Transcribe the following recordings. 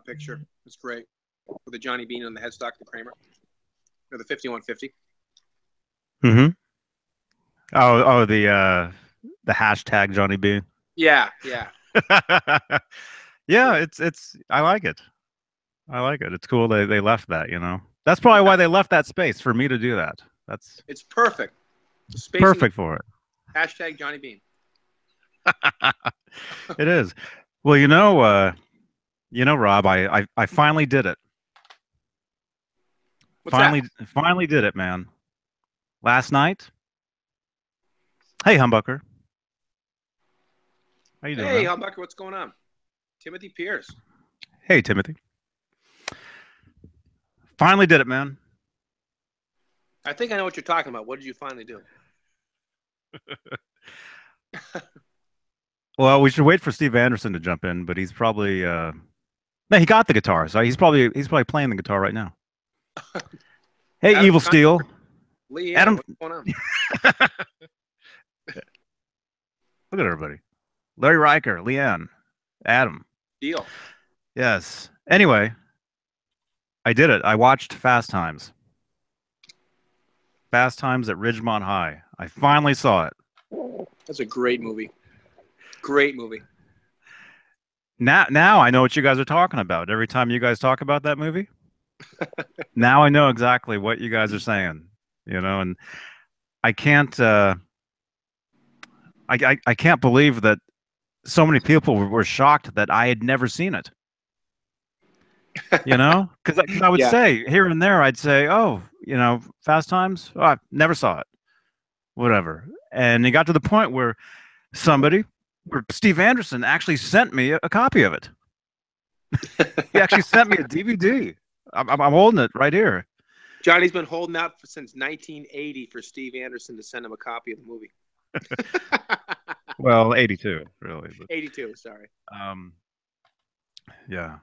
picture. It's great with the Johnny Bean on the headstock, the Kramer, or the 5150. Mm-hmm. Oh, the hashtag Johnny Bean. Yeah, yeah. Yeah, Great. it's I like it. I like it. It's cool they left that, you know. That's probably Yeah, why they left that space for me to do that. That's it's perfect. The spacing, perfect for it. hashtag Johnny Bean. It is. Well, Rob, I finally did it. What's that? Finally did it, man. Last night. Hey, Humbucker. How you doing, Hey, man? Humbucker, what's going on? Timothy Pierce. Hey, Timothy. Finally did it, man. I think I know what you're talking about. What did you finally do? Well, we should wait for Steve Anderson to jump in, but he's probably no, he got the guitar, so he's probably playing the guitar right now. Hey, Adam Evil Stein, Steel. Leanne, Adam. what's going on? Look at everybody. Larry Riker, Leanne, Adam. Deal. Yes. Anyway, I did it. I watched Fast Times. Fast Times at Ridgemont High. I finally saw it. That's a great movie. Great movie. Now I know what you guys are talking about. Every time you guys talk about that movie, now I know exactly what you guys are saying. And I can't I can't believe that so many people were shocked that I had never seen it. Because I would Yeah. say here and there, I'd say, oh, Fast Times, oh, I never saw it, whatever. And it got to the point where somebody, where Steve Anderson, actually sent me a copy of it. He actually sent me a DVD. I'm holding it right here. Johnny's been holding out since 1980 for Steve Anderson to send him a copy of the movie. Well, 82, really. But 82, sorry. um, yeah.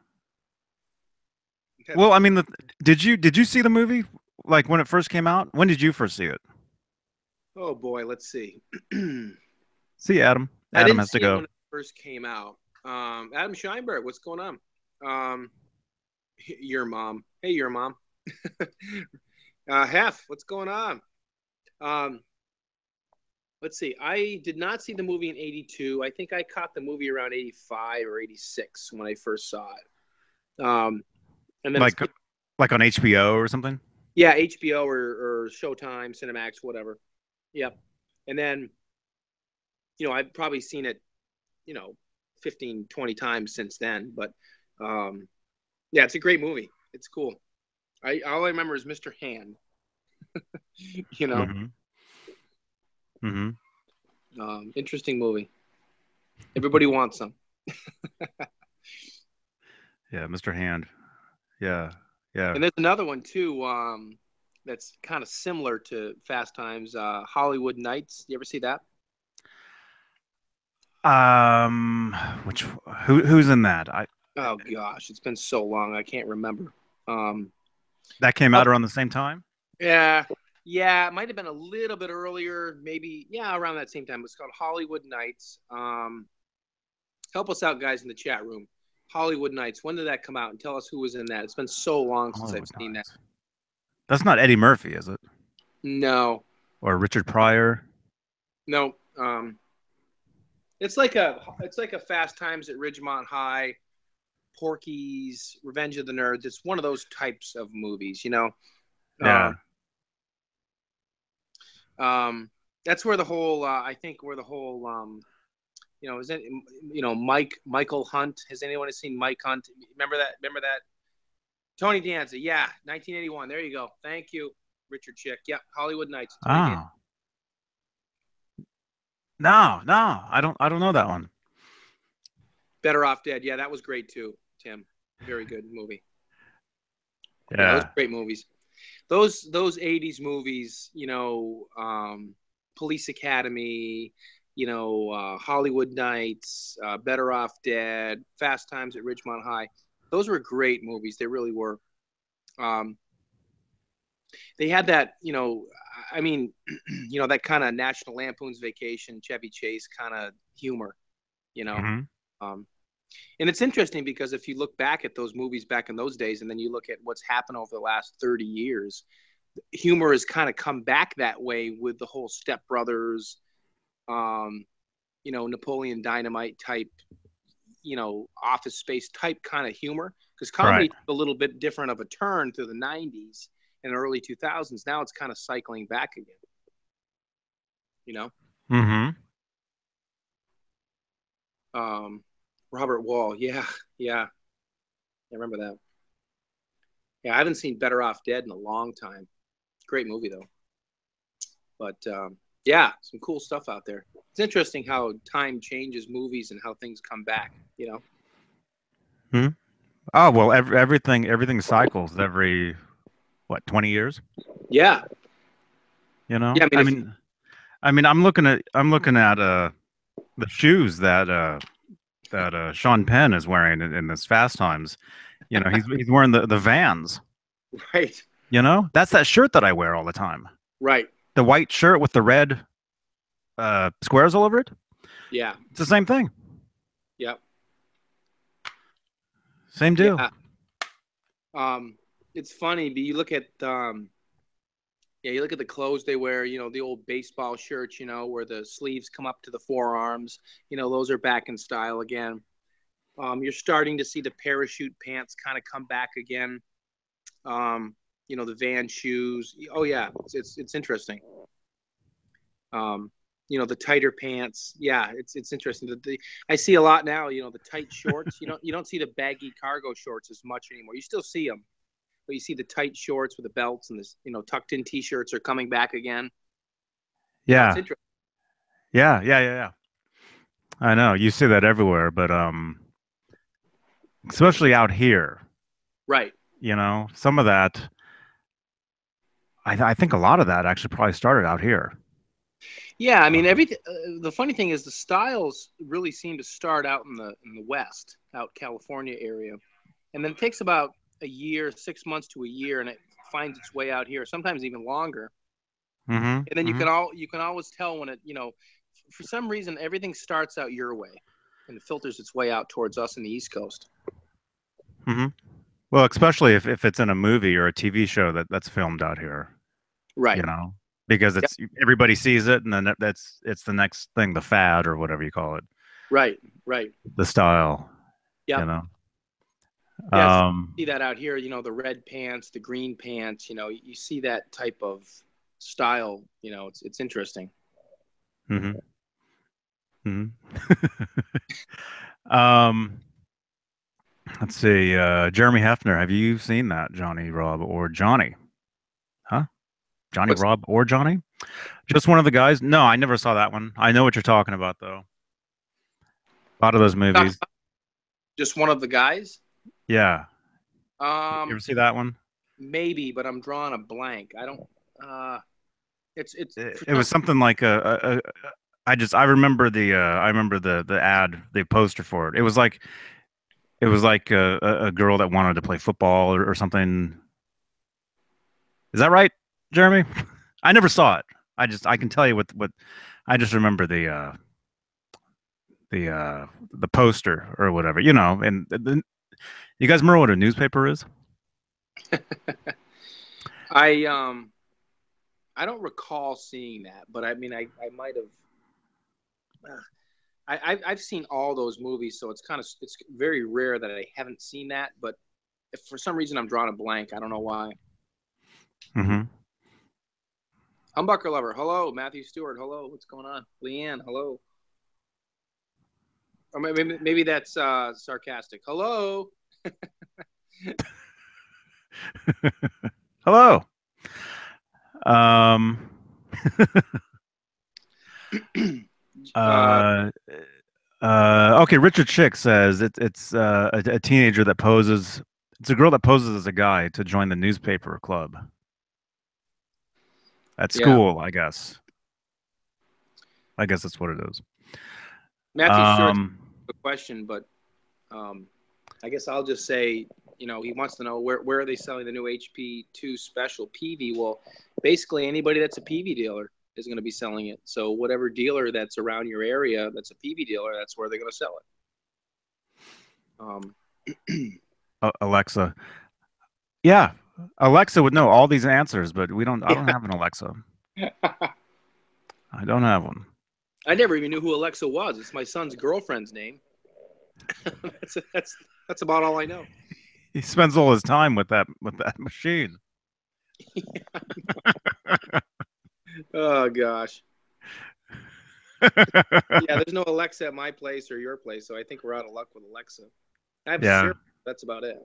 That's Well, I funny. mean, did you see the movie like when it first came out? When did you first see it? Oh boy, let's see. I See, Adam. Adam didn't has to see it go. when it first came out. Adam Scheinberg, what's going on? Um, your mom. Hey, your mom. Hef, what's going on? Um, let's see. I did not see the movie in 82. I think I caught the movie around 85 or 86 when I first saw it. And then it's Like like on HBO or something? yeah, HBO or Showtime, Cinemax, whatever. Yep. And then, I've probably seen it, you know, 15, 20 times since then. But um, yeah, it's a great movie. It's cool. All I remember is Mr. Hand, you know. Mm-hmm. Mm-hmm. Interesting movie. Everybody wants some. Yeah, Mr. Hand. Yeah. Yeah. And there's another one too, that's kind of similar to Fast Times, Hollywood Nights. You ever see that? Um, which who's in that? I Oh gosh, it's been so long, I can't remember. Um, That came oh, out around the same time? yeah, yeah, it might have been a little bit earlier, maybe. Yeah, around that same time. It's called Hollywood Nights. Help us out, guys, in the chat room. Hollywood Nights. When did that come out? And tell us who was in that. It's been so long since I've Hollywood seen that. Nights. That's not Eddie Murphy, is it? No, Or Richard Pryor? no. It's like a Fast Times at Ridgemont High, Porky's, Revenge of the Nerds. It's one of those types of movies. Um, Yeah. that's where the whole I think where the whole is it Michael Hunt? Has anyone seen Mike Hunt? Remember that? Remember that? Tony Danza, yeah, 1981. There you go. Thank you, Richard Chick. Yep, Hollywood Nights. Tony Danza. Oh. No, no. I don't know that one. Better Off Dead. Yeah, that was great too, Tim. Very good movie. Yeah, those Yeah. are great movies. Those 80s movies, Police Academy, Hollywood Nights, Better Off Dead, Fast Times at Ridgemont High. Those were great movies. They really were. Um, they had that, I mean, that kind of National Lampoon's Vacation, Chevy Chase kind of humor, you know. Hmm. Um, And it's interesting because if you look back at those movies back in those days, and then you look at what's happened over the last 30 years, humor has kind of come back that way with the whole Step Brothers, um, Napoleon Dynamite type, Office Space type kind of humor. Because comedy Right. took a little bit different of a turn through the 90s and early 2000s. Now it's kind of cycling back again, you know? Mm-hmm. Robert Wall. Yeah. Yeah. I remember that. Yeah. I haven't seen Better Off Dead in a long time. Great movie, though. But yeah, some cool stuff out there. It's interesting how time changes movies and how things come back. Hmm. Oh well, everything cycles every what 20 years. Yeah. You know, Yeah. I mean, if I'm looking at the shoes that Sean Penn is wearing in this Fast Times. You know, he's wearing the Vans. right, You know, that's that shirt that I wear all the time. right. The white shirt with the red squares all over it. Yeah. It's the same thing. Yeah. Same deal. Yeah. It's funny, but you look at the clothes they wear, the old baseball shirts, where the sleeves come up to the forearms, those are back in style again. You're starting to see the parachute pants kind of come back again. The Van shoes. Oh yeah, it's interesting. The tighter pants. Yeah, it's interesting. I see a lot now. The tight shorts. You don't see the baggy cargo shorts as much anymore. You still see them, but you see the tight shorts with the belts and this, tucked in t-shirts are coming back again. It's Yeah, interesting. yeah. I know you see that everywhere, but especially out here. Right. You know, some of that. I think a lot of that actually probably started out here. Yeah, I mean Um, everything. The funny thing is the styles really seem to start out in the West, out California area, and then it takes about a year, 6 months to a year, and it finds its way out here. Sometimes even longer. mm-hmm, And then you mm-hmm, can all you can always tell when for some reason everything starts out your way, and it filters its way out towards us in the East Coast. mm-hmm. Well, especially if it's in a movie or a TV show that's filmed out here, you Right. know, because Yep. it's everybody sees it, and then it's the next thing, the fad or whatever you call it, Right. Right. the style, you Yep. know. Yes. Um, See that out here. The red pants, the green pants. You see that type of style. It's interesting. mhm, mhm. um, let's see. Jeremy Hefner, have you seen that Johnny Rob or Johnny? Huh? Johnny What's Rob or Johnny? Just one of the guys? No, I never saw that one. I know what you're talking about though. A lot of those movies. just one of the guys? Yeah. You Um, ever see that one? maybe, but I'm drawing a blank. I don't. Uh, it's It, for it some. was something like I remember the ad, the poster for it. It was like a girl that wanted to play football or something. Is that right, Jeremy? I never saw it. I can tell you what I just remember the poster or whatever, and you guys remember what a newspaper is? I I don't recall seeing that, but I mean, I might have. I've seen all those movies, so it's very rare that I haven't seen that. But if for some reason I'm drawing a blank, I don't know why. Hmm. Humbucker lover, hello. Matthew Stewart, hello. What's going on? Leanne, hello. Or maybe that's sarcastic. Hello. Hello. Um, uh, uh, okay, Richard Schick says it's a teenager that poses. It's a girl that poses as a guy to join the newspaper club at yeah, school. I guess. I guess that's what it is. Matthew Stewart's Um, a question, but um, I guess I'll just say, he wants to know where are they selling the new HP2 special PV? Well, basically anybody that's a PV dealer is going to be selling it. So whatever dealer that's around your area that's a PV dealer, that's where they're going to sell it. Um, Alexa. Yeah, Alexa would know all these answers, but we don't. I don't yeah, have an Alexa. I don't have one. I never even knew who Alexa was. It's my son's girlfriend's name. That's about all I know. He spends all his time with that machine. Oh gosh. Yeah, there's no Alexa at my place or your place, so I think we're out of luck with Alexa. I have Yeah. Siri. That's about it.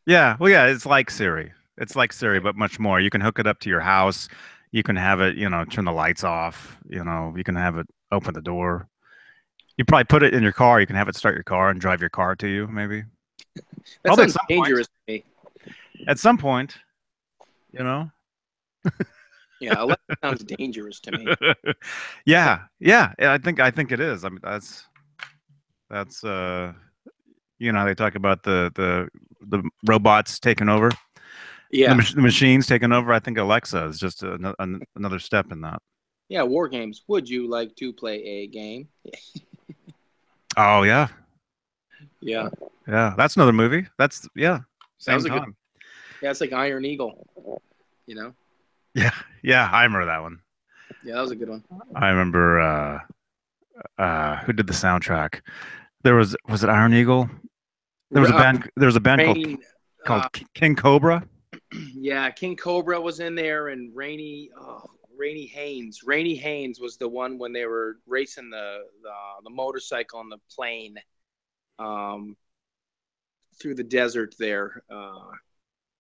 Yeah. Well, yeah, it's like Siri. It's like Siri, Right. but much more. You can hook it up to your house. You can have it, turn the lights off. You can have it open the door. You probably put it in your car. You can have it start your car and drive your car to you, maybe. That Probably at sounds some point. dangerous to me. At some point, you know. Yeah, Alexa sounds dangerous to me. Yeah, yeah. I think it is. I mean, that's they talk about the robots taking over, Yeah, the machines taking over. I think Alexa is just another step in that. yeah. War games. Would you like to play a game? Oh yeah, Yeah, yeah. That's another movie. That's yeah, that same was a good. time. Yeah, it's like Iron Eagle. You know. Yeah, yeah. I remember that one. Yeah, that was a good one. I remember who did the soundtrack. Was it Iron Eagle? There was a band Rain. called King Cobra. Yeah, King Cobra was in there, and Rainy Haynes. Rainy Haynes was the one when they were racing the motorcycle on the plane um, through the desert there.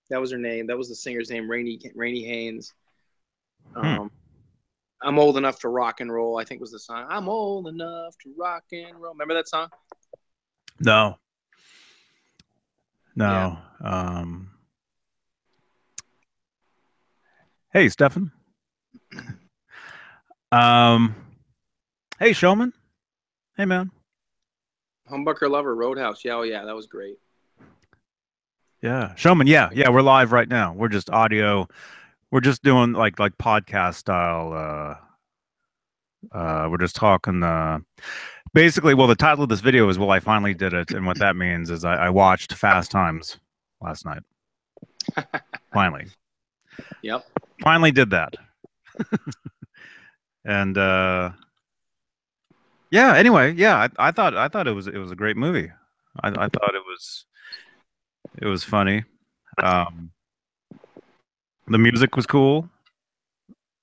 That was her name. That was the singer's name, Rainy Haynes. Hmm. Um, I'm old enough to rock and roll. I think was the song. I'm old enough to rock and roll. Remember that song? No, Yeah. no. Hey, Stefan. Um, hey, Showman. Hey, man. Humbucker Lover Roadhouse. Yeah, oh yeah, that was great. Yeah, Showman. Yeah, yeah. We're live right now. We're just audio. We're just doing like podcast style. We're just talking. Basically, well, the title of this video is "Well, I finally did it," and what that means is I watched Fast Times last night. Finally, Yep. finally did that. And yeah. Anyway, yeah. I thought it was a great movie. I thought it was funny. Um, the music was cool.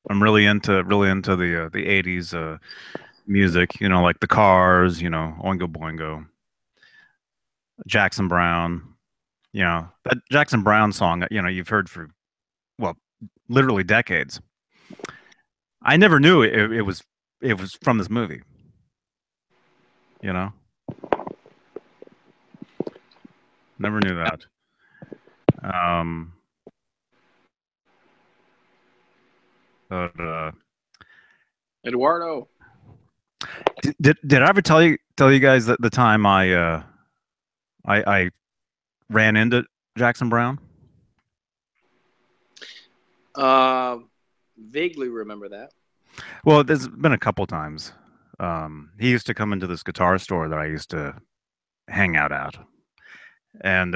I'm really into the '80s music. Like the Cars. Oingo Boingo, Jackson Brown. That Jackson Brown song. You've heard for well, literally decades. I never knew it was from this movie. You know, never knew that. Um, but Eduardo. did I ever tell you guys that the time I ran into Jackson Brown? Uh, Vaguely remember that. Well, there's been a couple times. He used to come into this guitar store that I used to hang out at, and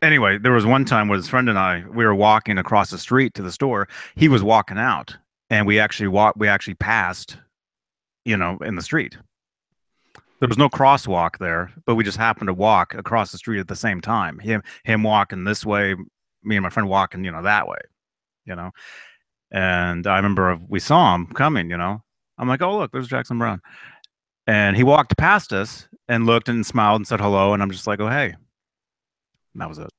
anyway, there was one time where his friend and we were walking across the street to the store. He was walking out, and we actually passed, in the street. There was no crosswalk there, but we just happened to walk across the street at the same time. Him walking this way, me and my friend walking, that way, you know. And I remember we saw him coming. I'm like, oh look, there's Jackson Brown, and he walked past us and looked and smiled and said hello, and I'm just like, oh hey, and that was it.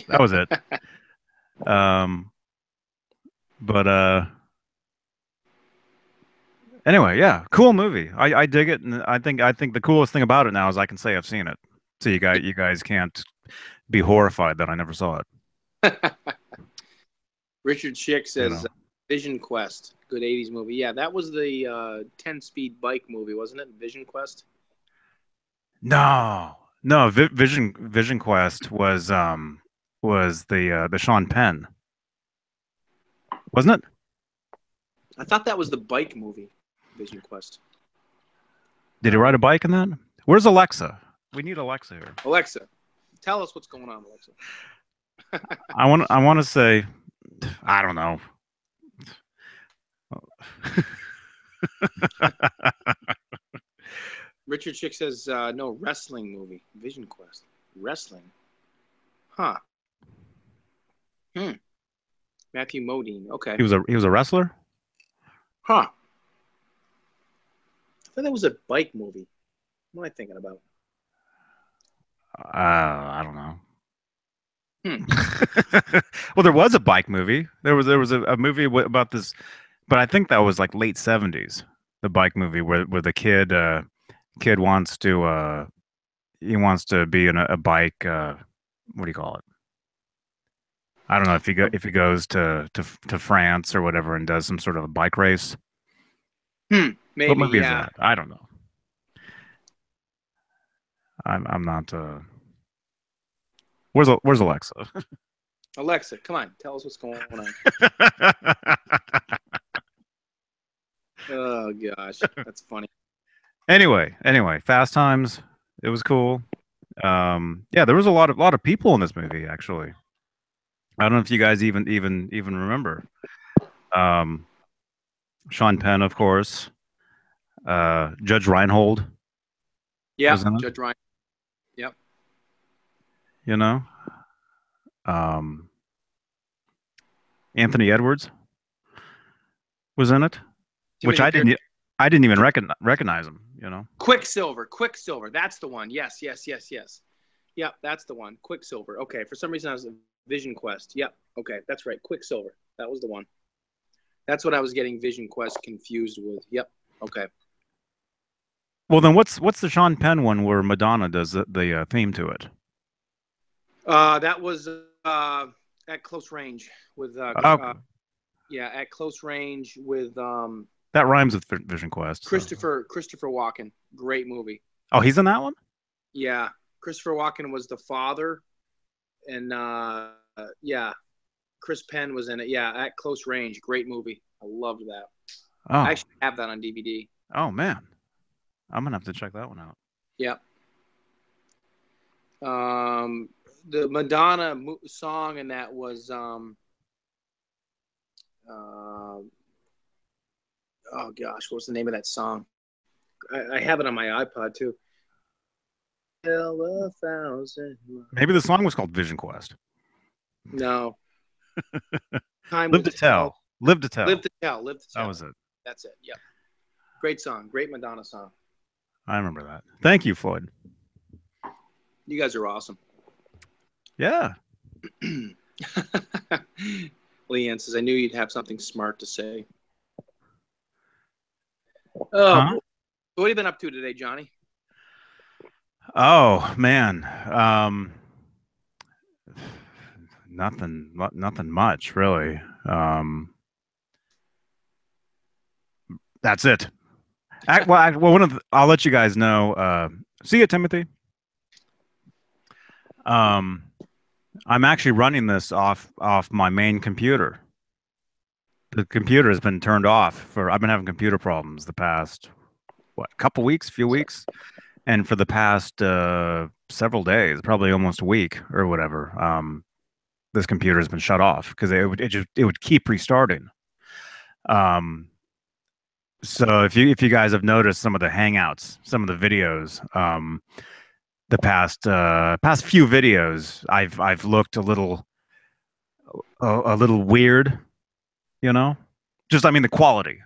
That was it. Um, but anyway, yeah, cool movie. I dig it, and I think the coolest thing about it now is I can say I've seen it. So you guys can't be horrified that I never saw it. Richard Schick You says know. Vision Quest, good '80s movie. Yeah, that was the 10-speed bike movie, wasn't it? Vision Quest. No, no. Vision Quest was the Sean Penn, wasn't it? I thought that was the bike movie, Vision Quest. Did he ride a bike in that? Where's Alexa? We need Alexa here. Alexa, tell us what's going on, Alexa. I want to say, I don't know. Richard Chick says no wrestling movie. Vision Quest. Wrestling. Huh. Hmm. Matthew Modine. Okay. He was a wrestler. Huh. I thought that was a bike movie. What am I thinking about? I don't know. Hmm. Well, there was a bike movie. There was a movie about this, but I think that was like late '70s. The bike movie where the kid wants to he wants to be in a bike. What do you call it? I don't know if he goes to France or whatever and does some sort of a bike race. What Maybe, movie is yeah. that? I don't know. I'm not. Where's Alexa? Alexa, come on, tell us what's going on. Oh gosh, that's funny. Anyway, Fast Times. It was cool. Yeah, there was a lot of people in this movie actually. I don't know if you guys even remember. Um, Sean Penn, of course. Judge Reinhold Yeah, was in it. Judge Ryan. Yep. You know, um, Anthony Edwards was in it, which Timothy Pierce. I didn't even recognize him. You know, Quicksilver. That's the one. Yes. Yep, that's the one. Quicksilver. Okay. For some reason, I was a Vision Quest. Yep. Okay, that's right. Quicksilver. That was the one. That's what I was getting Vision Quest confused with. Yep. Okay. well then what's the Sean Penn one where Madonna does the theme to it? That was at close range with Okay. yeah, at close range with That rhymes with Vision Quest. So. Christopher Walken. Great movie. Oh, he's in that one? Yeah, Christopher Walken was the father, and yeah, Chris Penn was in it. Yeah, at close range. Great movie. I loved that. Oh. I actually have that on DVD. Oh man, I'm gonna have to check that one out. Yeah. The Madonna song in that was oh gosh, what's the name of that song? I have it on my iPod too. Hell, 1,000 miles. Maybe the song was called Vision Quest. No. Time Live will to tell. Live to tell. Live to tell. Live to tell. That was it. That's it. Yep. Great song. Great Madonna song. I remember that. Thank you, Floyd. You guys are awesome. Yeah. Leanne says, I knew you'd have something smart to say. Oh, Huh? what have you been up to today, Johnny? Oh man. Nothing much really. That's it. I'll let you guys know. See you, Timothy. I'm actually running this off my main computer. The computer has been turned off I've been having computer problems the past few weeks, and for the past several days, probably almost a week or whatever. This computer has been shut off because it would keep restarting. So if you guys have noticed some of the hangouts, some of the videos, the past few videos, I've looked a little weird, you know. Just I mean the quality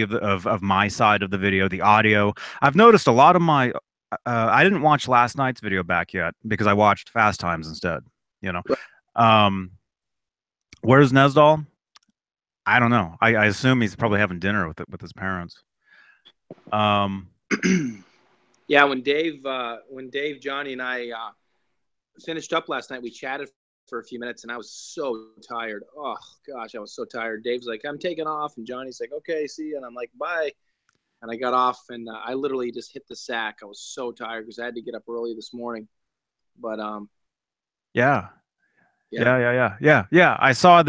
of my side of the video, the audio. I've noticed a lot of my. I didn't watch last night's video back yet because I watched Fast Times instead. You know. Where's Nesdal? I don't know. I assume he's probably having dinner with his parents. Yeah, when Dave, Johnny, and I finished up last night, we chatted for a few minutes, and I was so tired. Oh gosh, I was so tired. Dave's like, "I'm taking off," and Johnny's like, "Okay, see you," and I'm like, "Bye." And I got off, and I literally just hit the sack. I was so tired because I had to get up early this morning. But yeah. I saw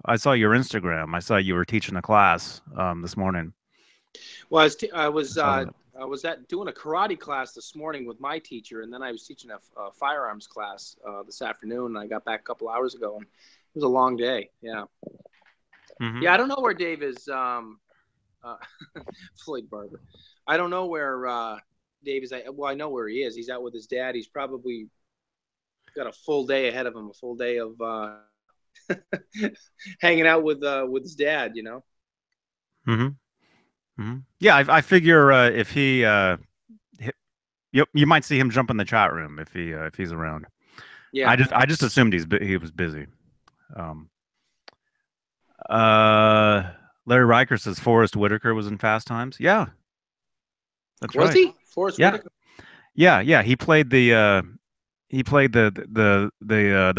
I saw your Instagram. I saw you were teaching a class this morning. Well, I was I was at doing a karate class this morning with my teacher, and then I was teaching a firearms class this afternoon. And I got back a couple hours ago, and it was a long day. Yeah, Hmm. yeah. I don't know where Dave is. Uh, Floyd Barber. I don't know where Dave is. Well, I know where he is. He's out with his dad. He's probably got a full day ahead of him. A full day of hanging out with his dad. You know. Hmm. Hmm. Yeah, I figure if he, you might see him jump in the chat room if he's around. Yeah. I just assumed he was busy. Um, uh, Larry Riker says Forrest Whitaker was in Fast Times. Yeah, that's Was right. he Forrest Yeah, Whitaker? yeah. He played the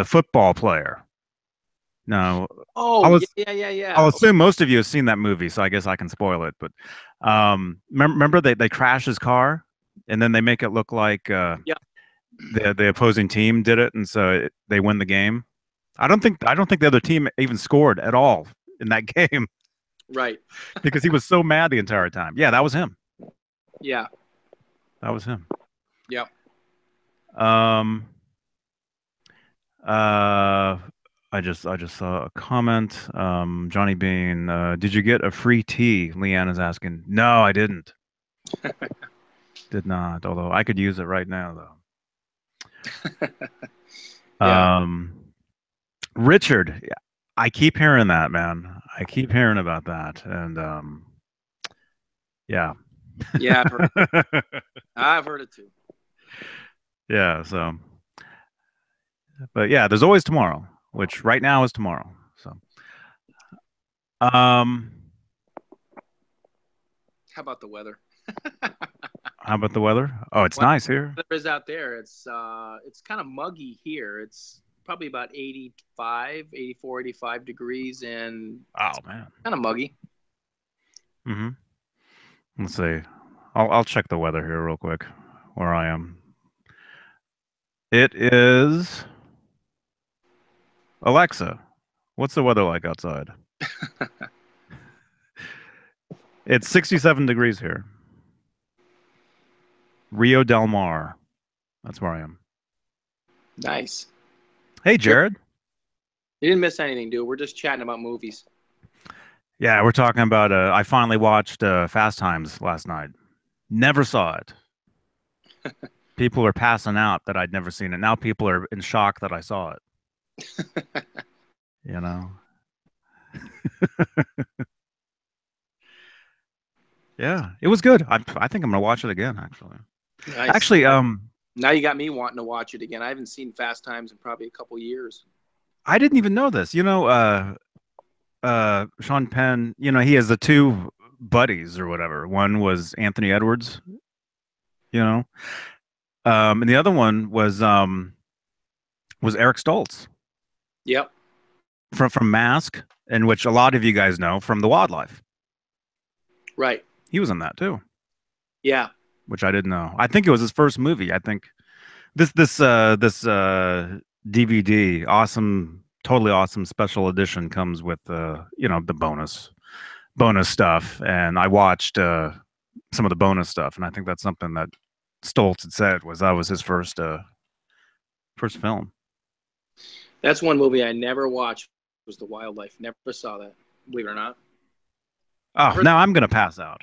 football player. No, I Oh yeah, was yeah, yeah, I'll yeah. assume most of you have seen that movie, so I guess I can spoil it. But remember they crash his car, and then they make it look like Yeah. the opposing team did it, and so they win the game. I don't think the other team even scored at all in that game Right. because he was so mad the entire time. Yeah, that was him. Yeah. That was him. Yeah. Um. Uh. I just saw a comment. Johnny Bean, did you get a free tea? Leanne is asking. No, I didn't. Did not. Although I could use it right now, though. Yeah. Richard, I keep hearing that, man. I keep hearing about that, and yeah. Yeah. I've heard it too. Yeah. So, but yeah, there's always tomorrow, which right now is tomorrow. So, um, How about the weather? how about the weather? Oh, it's What nice here. weather is out there? It's kind of muggy here. It's probably about 85, 84, 85 degrees, and Oh man. kind of muggy. Hmm. Let's see. I'll check the weather here real quick where I am. It is Alexa. What's the weather like outside? It's 67 degrees here. Rio Del Mar. That's where I am. Nice. Hey, Sure. Jared. You didn't miss anything, dude. We're just chatting about movies. Yeah, we're talking about. I finally watched Fast Times last night. Never saw it. People are passing out that I'd never seen it. Now people are in shock that I saw it. You know. Yeah, it was good. I think I'm gonna watch it again. Nice. Actually, Now you got me wanting to watch it again. I haven't seen Fast Times in probably a couple years. I didn't even know this. Sean Penn. You know, he has the two buddies or whatever. One was Anthony Edwards. You know, and the other one was Eric Stoltz Yep. from Mask, in which a lot of you guys know from The Wildlife. Right. He was in that too, Yeah. which I didn't know. I think it was his first movie. I think this DVD, awesome, totally awesome special edition comes with the bonus stuff, and I watched some of the bonus stuff, and I think that's something that Stoltz had said was that was his first film. That's one movie I never watched was The Wildlife. Never saw that. Believe it or not. I Oh, heard. now I'm gonna pass out.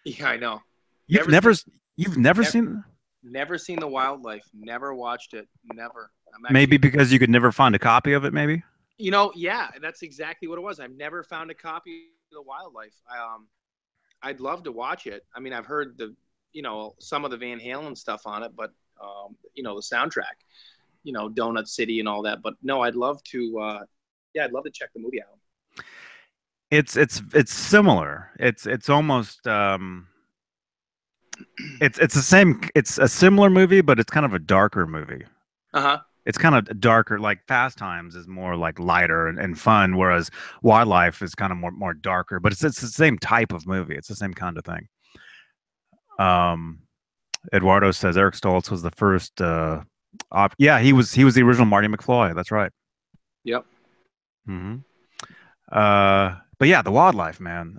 Yeah, I know. You've Never never seen. you've never Never, seen never seen The Wildlife. Never watched it. Never. I'm maybe actually. because you could never find a copy of it, maybe. Yeah, that's exactly what it was. I've never found a copy of The Wildlife. I'd love to watch it. I mean, I've heard some of the Van Halen stuff on it, but the soundtrack, Donut City and all that. But no, I'd love to. Yeah, I'd love to check the movie out. It's similar. It's almost it's the same. It's a similar movie, but it's kind of a darker movie. Uh huh. It's kind of darker. Like Fast Times is more like lighter and fun, whereas Wildlife is kind of more darker. But it's the same type of movie. It's the same kind of thing. Um, Eduardo says Eric Stoltz was the first. Yeah, he was the original Marty McFly. That's right. Yep. Hmm. But yeah, the Wildlife, man.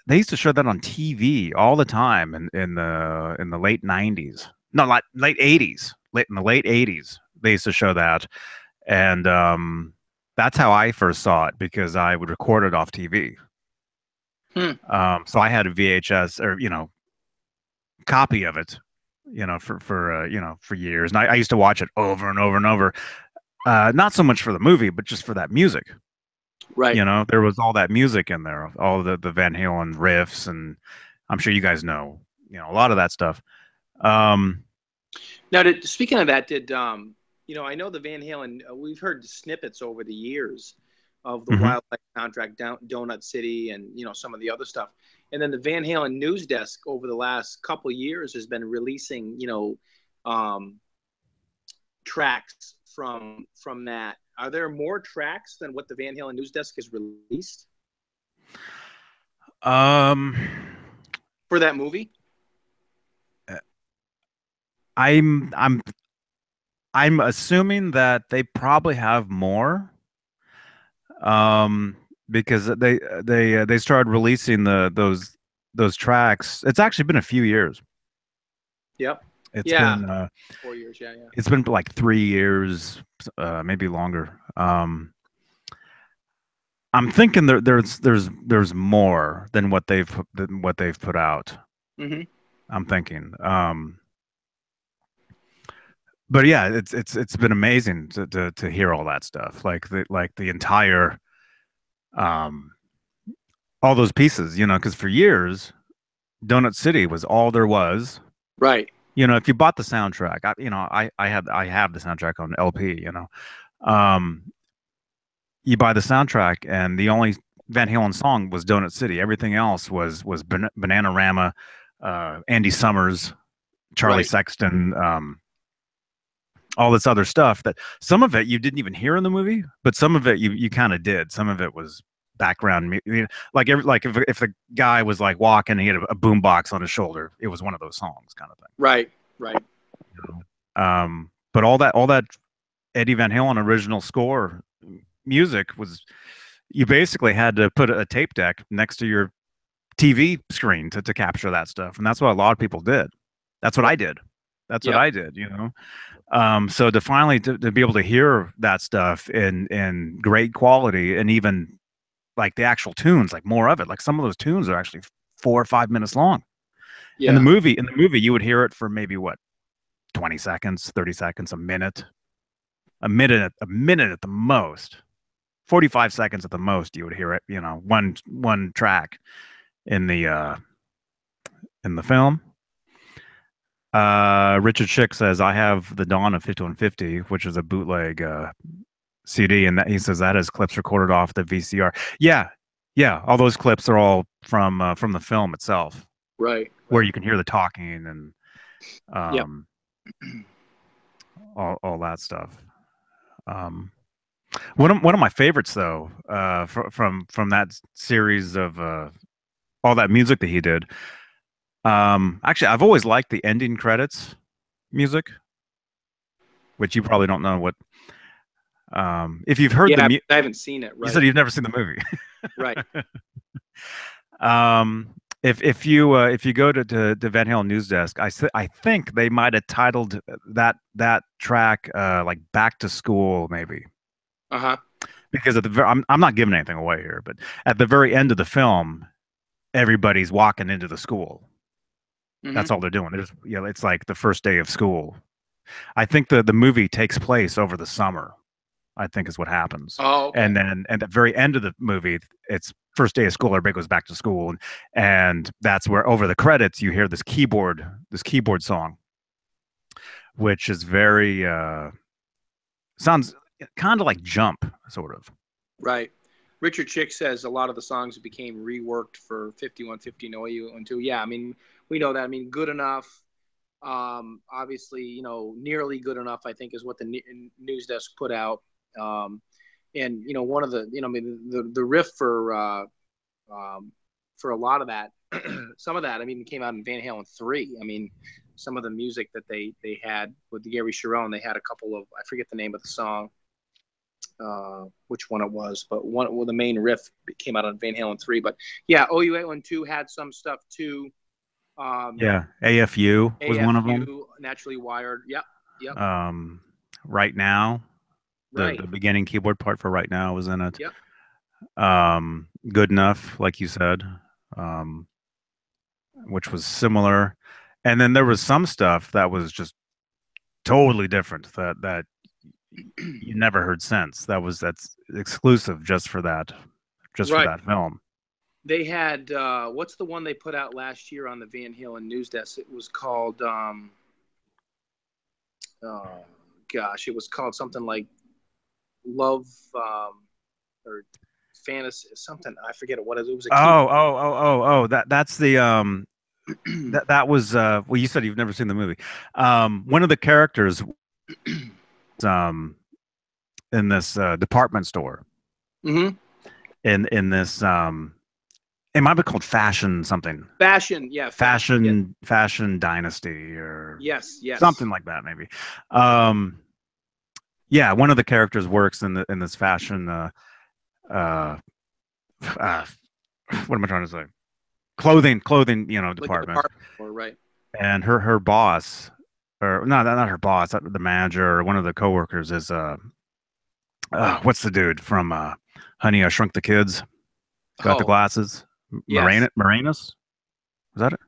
they used to show that on TV all the time in the late '90s. No, like late '80s. Late in the late '80s, they used to show that, and that's how I first saw it because I would record it off TV. Hmm. So I had a VHS or copy of it, for years, and I used to watch it over and over and over. Not so much for the movie, but just for that music. Right. There was all that music in there, all the Van Halen riffs, and I'm sure you guys know, a lot of that stuff. Um, Now, speaking of that, I know the Van Halen. We've heard snippets over the years of the mhm. Wildlife soundtrack, Donut City, and some of the other stuff. And then the Van Halen news desk over the last couple of years has been releasing, um, tracks from that. Are there more tracks than what the Van Halen news desk has released Um, for that movie? I'm I'm I'm assuming that they probably have more, um, because they started releasing those tracks. It's actually been a few years. Yep. It's Yeah. been 4 years. Yeah. Yeah. it's been like 3 years, maybe longer. I'm thinking there's more than what they've put out. Hmm. I'm thinking. But yeah, it's been amazing to hear all that stuff, like the entire um all those pieces, because for years Donut City was all there was. Right. If you bought the soundtrack, I have the soundtrack on LP. Um, you buy the soundtrack, and the only Van Halen song was Donut City. Everything else was Bananarama, Andy Summers, Charlie Right. Sexton, all this other stuff that some of it you didn't even hear in the movie, but some of it you kind of did. Some of it was background, like if the guy was like walking and he had a boom box on his shoulder, it was one of those songs kind of thing. Right. Right. But all that Eddie Van Halen original score music was, you basically had to put a tape deck next to your TV screen to capture that stuff, and that's what a lot of people did. That's what Right. I did. That's what Yep. I did. So to finally to be able to hear that stuff in great quality, and even like the actual tunes, like more of it, like some of those tunes are actually 4 or 5 minutes long. Yeah. In the movie, you would hear it for maybe what, 20 seconds, 30 seconds, a minute at the most, 45 seconds at the most. You would hear it, one track in the film. Richard Schick says, I have the Dawn of 5150, which is a bootleg CD, and that he says that has clips recorded off the VCR. Yeah, yeah, all those clips are all from the film itself, Right. where Right. you can hear the talking and Yep. um, all that stuff. Um, one of my favorites, though, from that series of all that music that he did. Actually, I've always liked the ending credits music, which you probably don't know what. If you've heard Yeah. I haven't seen it. you said Right. you've never seen the movie. Right. If you go to Van Halen News Desk, I think they might have titled that track like "Back to School," maybe, Uh-huh. because I'm not giving anything away here, but at the very end of the film, everybody's walking into the school. Hmm. That's all they're doing. It's like the first day of school. I think the movie takes place over the summer, I think is what happens. Oh, okay. And then at the very end of the movie, it's first day of school, everybody goes back to school, and that's where over the credits you hear this keyboard song, which is very sounds kind of like Jump, sort of. Right. Richard Chick says a lot of the songs became reworked for 5150 No You and two. Yeah, I mean, we know that. I mean, good enough. Obviously, nearly good enough, I think, is what the news desk put out. Um, and one of the, I mean, the riff for a lot of that, some of that, I mean, came out in Van Halen 3. I mean, some of the music that they had with Gary Sharon, they had a couple of, I forget the name of the song. which one it was, but one well, the main riff came out on Van Halen 3. But yeah, OU812 had some stuff too. Yeah, AFU was one of them. AFU, Naturally Wired. Yep, yep, Um, right now, right. the beginning keyboard part for right now was in it. Yep. Good enough, like you said, um, which was similar. And then there was some stuff that was just totally different that you never heard since. That's exclusive just for Right. that film. They had what's the one they put out last year on the Van Halen news desk? It was called oh gosh, it was called something like Love or Fantasy something. I forget what it was. It was a key. That's the that was well, you said you've never seen the movie. One of the characters um in this department store Mm-hmm. in this it might be called Fashion something. Fashion, yeah, fashion. Yeah. Fashion Dynasty or Yes, yes. something like that maybe. Um yeah, one of the characters works in this fashion uh, uh what am I trying to say? Clothing, Like a department. department store, right? And her boss, or no, not her boss, the manager or one of the coworkers is what's the dude from Honey, I Shrunk the Kids? Got the Oh, glasses. yes. Moranis? Was that it?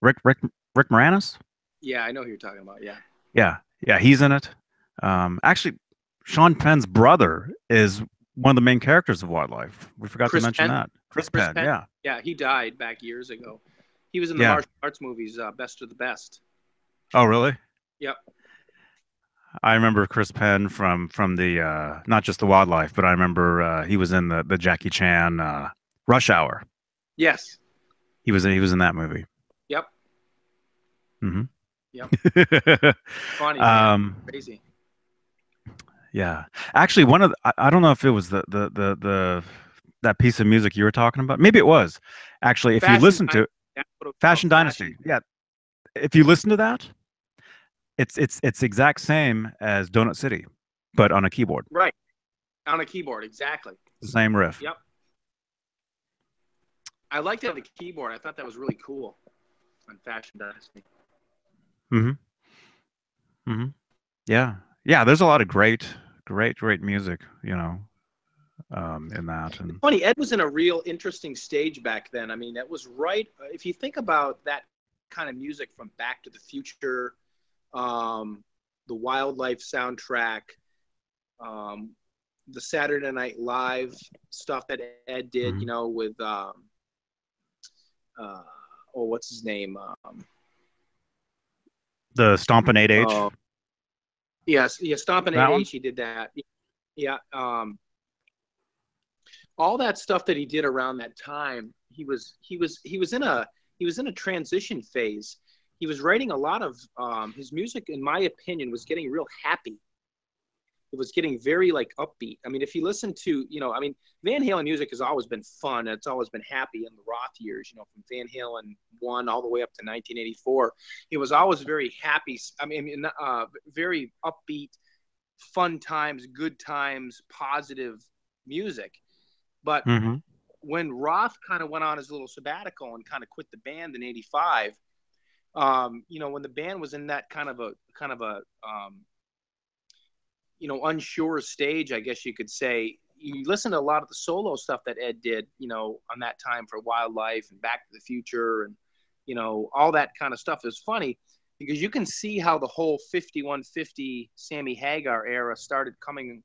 Rick Moranis? Yeah, I know who you're talking about. Yeah. Yeah, yeah, he's in it. Actually, Sean Penn's brother is one of the main characters of Wildlife. We forgot to Chris mention Penn. that. Chris Chris Penn, Penn. yeah, Yeah, he died back years ago. He was in the yeah. martial arts movies, Best of the Best. Oh, really? Yep. I remember Chris Penn from the not just the Wildlife, but I remember he was in the Jackie Chan Rush Hour. Yes. He was in that movie. Yep. Hmm. Yep. Funny man. Crazy. Yeah, actually, one of I don't know if it was the that piece of music you were talking about. Maybe it was. Actually, if you Fashion listen to Dynasty. That's what it was called. Fashion Dynasty, Fashion. yeah, if you listen to that, it's exact same as Donut City, but on a keyboard. Right. On a keyboard. Exactly. The same riff. Yep. I liked it on the keyboard. I thought that was really cool on Fashion Dynasty. Hmm. Hmm. Yeah, yeah. There's a lot of great music, in that. It's And funny, Ed was in a real interesting stage back then. I mean, that was right. If you think about that kind of music from Back to the Future, the Wildlife soundtrack, um, the Saturday Night Live stuff that Ed did, mhm. with oh, what's his name? The Stompin' 8H, Oh, yes, yeah, Stompin' that one. 8H. He did that. Yeah, all that stuff that he did around that time, he was in a transition phase. He was writing a lot of his music, in my opinion, was getting real happy. It was getting very like upbeat. I mean, if you listen to, I mean, Van Halen music has always been fun. It's always been happy in the Roth years, from Van Halen 1 all the way up to 1984. It was always very happy. I mean, very upbeat, fun times, good times, positive music. But Hmm. when Roth kind of went on his little sabbatical and kind of quit the band in '85, when the band was in that kind of a unsure stage, I guess you could say. You listen to a lot of the solo stuff that Ed did, on that time for Wildlife and Back to the Future and, all that kind of stuff. Is funny because you can see how the whole 5150 Sammy Hagar era started coming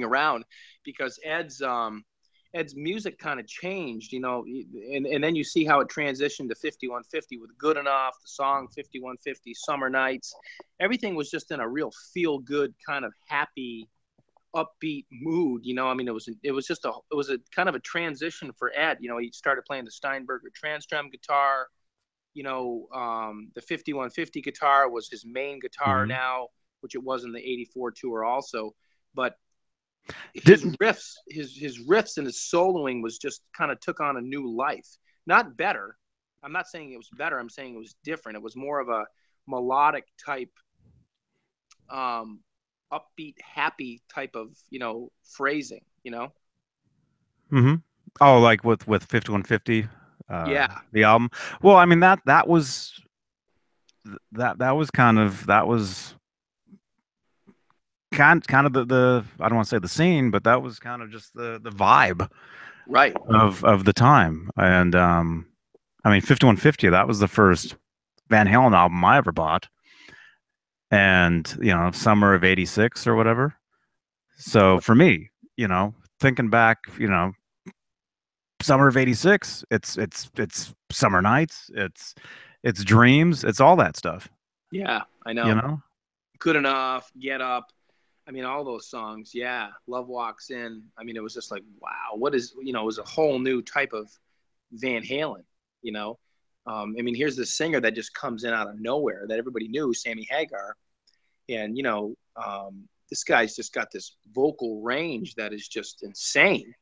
around because Ed's music kind of changed, and then you see how it transitioned to 5150 with Good Enough, the song 5150, Summer Nights. Everything was just in a real feel good kind of happy, upbeat mood. I mean, it was a kind of a transition for Ed. He started playing the Steinberger Transtrom guitar. The 5150 guitar was his main guitar Hmm. now, which it was in the '84 tour also. But his Didn't riffs and his soloing was just kind of took on a new life. Not better. I'm not saying it was better. I'm saying it was different. It was more of a melodic type upbeat, happy type of phrasing. Hmm. Oh, like with 5150, Yeah, the album. Well, I mean that was that was that was kind of the I don't want to say the scene, but that was kind of just the vibe right. of the time. And I mean 5150, that was the first Van Halen album I ever bought. And, summer of 86 or whatever. So for me, thinking back, summer of 86, it's summer nights, it's dreams, it's all that stuff, Yeah, I you know. know? Good enough, get up. I mean, all those songs. Yeah, Love Walks In. I mean, it was just like, wow, what is, it was a whole new type of Van Halen, you know? I mean, here's this singer that just comes in out of nowhere that everybody knew, Sammy Hagar. And, this guy's just got this vocal range that is just insane.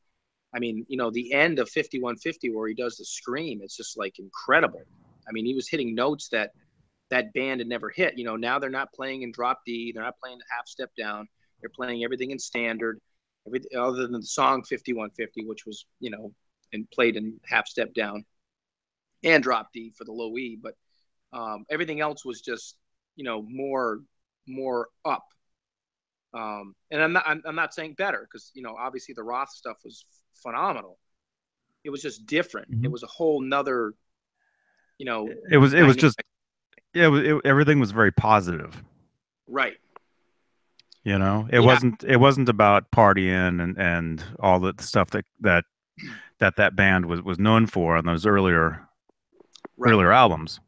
I mean, the end of 5150 where he does the scream, it's just like incredible. I mean, he was hitting notes that band had never hit. Now they're not playing in drop D, they're not playing the half step down. They're playing everything in standard, other than the song 5150, which was, and played in half step down and drop D for the low E. But everything else was just, more up. And I'm not saying better because, obviously the Roth stuff was phenomenal. It was just different. It Mhm. was a whole nother, It was dynamic. just, yeah, everything was very positive. Right. It Yeah. wasn't about partying and all the stuff that band was known for on those Right. earlier albums.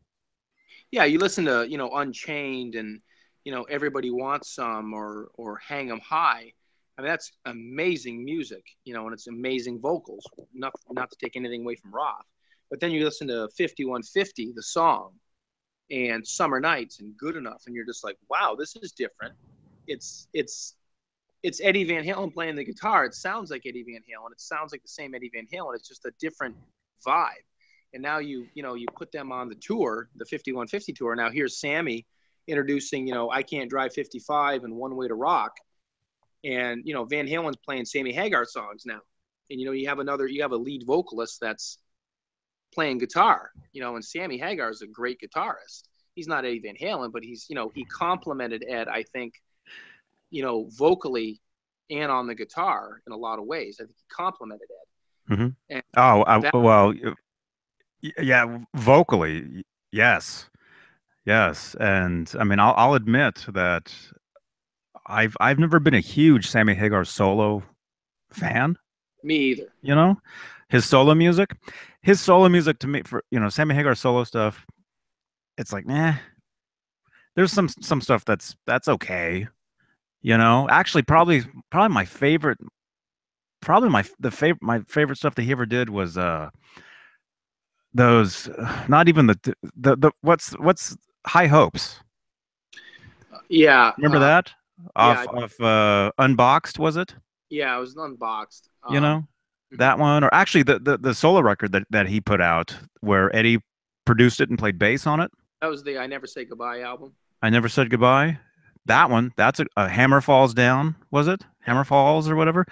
Yeah, you listen to Unchained and Everybody Wants Some or Hang 'Em High. I mean that's amazing music, and it's amazing vocals. Not to take anything away from Roth, but then you listen to 5150, the song, and Summer Nights and Good Enough, and you're just like, wow, this is different. It's Eddie Van Halen playing the guitar. It sounds like Eddie Van Halen. It sounds like the same Eddie Van Halen. It's just a different vibe. And now you put them on the tour, the 5150 tour. Now here's Sammy introducing, I Can't Drive 55 and One Way to Rock. And, Van Halen's playing Sammy Hagar songs now. And, you have a lead vocalist that's playing guitar, and Sammy Hagar is a great guitarist. He's not Eddie Van Halen, but he complemented Ed, I think, vocally and on the guitar in a lot of ways. I think he complimented Hmm. Ed. And Oh, that, well, yeah, vocally, yes, yes, and I mean, I'll admit that I've never been a huge Sammy Hagar solo fan. me either. You know, his solo music, his solo music to me for Sammy Hagar solo stuff, it's like, nah. There's some stuff that's okay. Actually, probably my favorite, probably my favorite stuff that he ever did was those not even the what's High Hopes. Yeah. Remember that? Yeah. Off Unboxed, was it? Yeah. It was unboxed. You know, Mhm. that one, or actually the solo record that he put out where Eddie produced it and played bass on it. That was the I Never Say Goodbye album. I Never Said Goodbye. Yeah. That one, that's a Hammer Falls Down, was it? Yeah. Hammer Falls or whatever.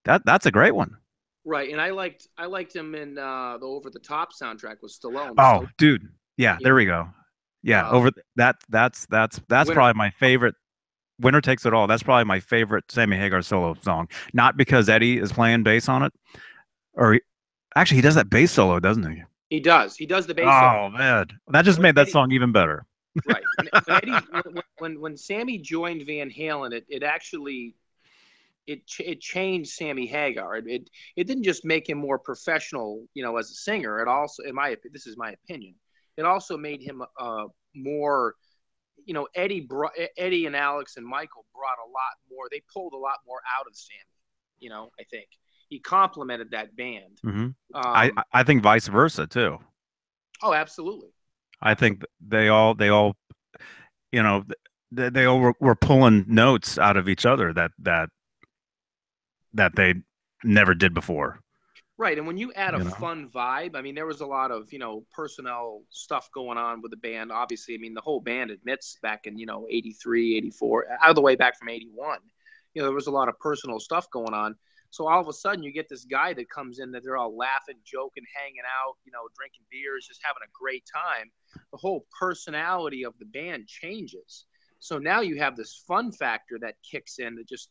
That's a great one. Right. And I liked him in the Over the Top soundtrack with Stallone. Oh, Stallone, dude. Yeah, you there we go. Yeah, know, over that's winner. probably my favorite. Winner Takes It All. That's probably my favorite Sammy Hagar solo song. Not because Eddie is playing bass on it, or actually he does that bass solo, doesn't he? He does. He does the bass solo. Oh man, that just When made that Eddie, song even better. right. When Eddie, when Sammy joined Van Halen, it actually it changed Sammy Hagar. It didn't just make him more professional, as a singer. It also, this is my opinion, it also made him more. Eddie and Alex and Michael brought a lot more. They pulled a lot more out of Sammy. I think he complemented that band. Hmm. I Um, I think vice versa too. oh, absolutely, I think absolutely. they all they all were pulling notes out of each other that they never did before. Right. And when you add a you know. fun vibe, I mean, there was a lot of, personnel stuff going on with the band. Obviously, I mean, the whole band admits back in, 83, 84, out of the way back from 81, there was a lot of personal stuff going on. So all of a sudden you get this guy that comes in that they're all laughing, joking, hanging out, drinking beers, just having a great time. The whole personality of the band changes. So now you have this fun factor that kicks in that just,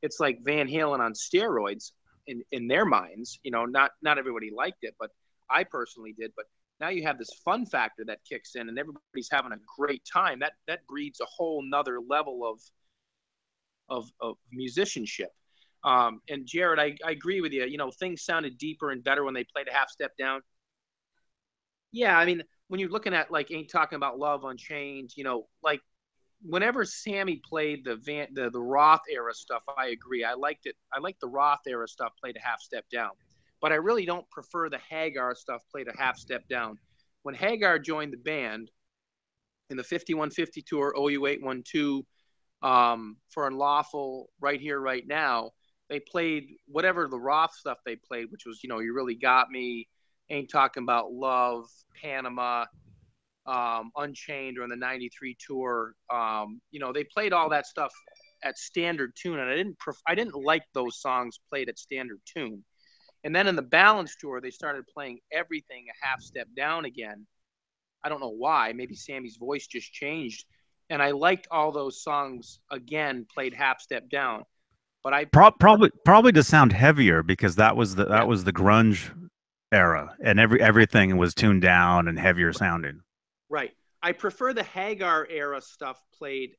it's like Van Halen on steroids in their minds. Not everybody liked it, but I personally did. But now you have this fun factor that kicks in, and everybody's having a great time. That breeds a whole nother level of musicianship. And Jared, I agree with you. Things sounded deeper and better when they played a half step down. Yeah, I mean, when you're looking at like Ain't Talking About Love, Unchained, like whenever Sammy played the Roth era stuff, I agree. I liked it. I liked the Roth era stuff played a half step down, but I really don't prefer the Hagar stuff played a half step down. When Hagar joined the band in the 5150 tour, OU 812, for Unlawful, Right Here, Right Now, they played whatever the Roth stuff they played, which was, You Really Got Me, Ain't Talking About Love, Panama, Unchained, or in the 93 tour. They played all that stuff at standard tune, and I didn't like those songs played at standard tune. And then in the Balance tour, they started playing everything a half step down again. I don't know why. Maybe Sammy's voice just changed. And I liked all those songs again played half step down. But Probably to sound heavier, because that was the yeah, grunge era, and everything was tuned down and heavier sounding. right. I prefer the Hagar era stuff played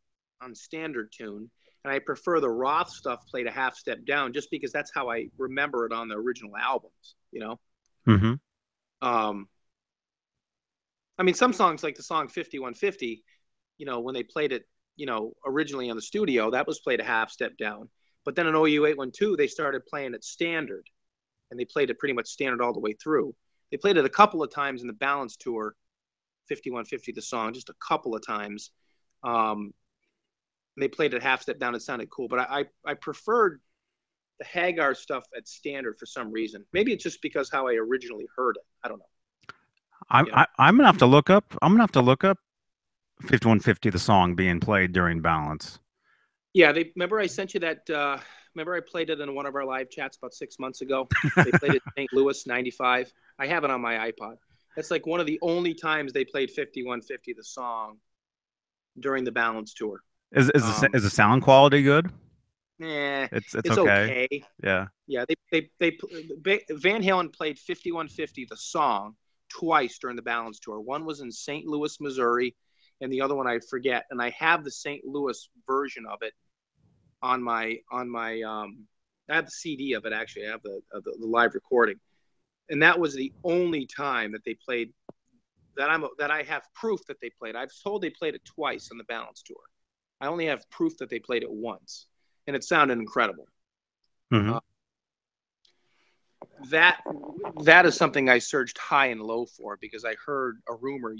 on standard tune, and I prefer the Roth stuff played a half step down, just because that's how I remember it on the original albums. Mm-hmm. Um, I mean, some songs like the song 5150, when they played it, originally on the studio, that was played a half step down. But then in OU 812, they started playing it standard, and they played it pretty much standard all the way through. They played it a couple of times in the Balance tour, 5150, the song, just a couple of times. They played it half step down. It sounded cool, but I preferred the Hagar stuff at standard for some reason. Maybe it's just because how I originally heard it. I don't know. I'm gonna have to look up. 5150, the song being played during Balance. Yeah, they remember I sent you that. Remember I played it in one of our live chats about 6 months ago. They played it in St. Louis '95. I have it on my iPod. That's like one of the only times they played 5150, the song, during the Balance tour. Is the sound quality good? It's It's okay. okay. Yeah. Yeah, they Van Halen played 5150, the song, twice during the Balance tour. One was in St. Louis, Missouri, and the other one I forget. And I have the St. Louis version of it on my I have the CD of it actually. I have the live recording, and that was the only time that they played that I have proof that they played. I've told they played it twice on the Balance tour. I only have proof that they played it once, and it sounded incredible. Mm-hmm. That is something I searched high and low for, because I heard a rumor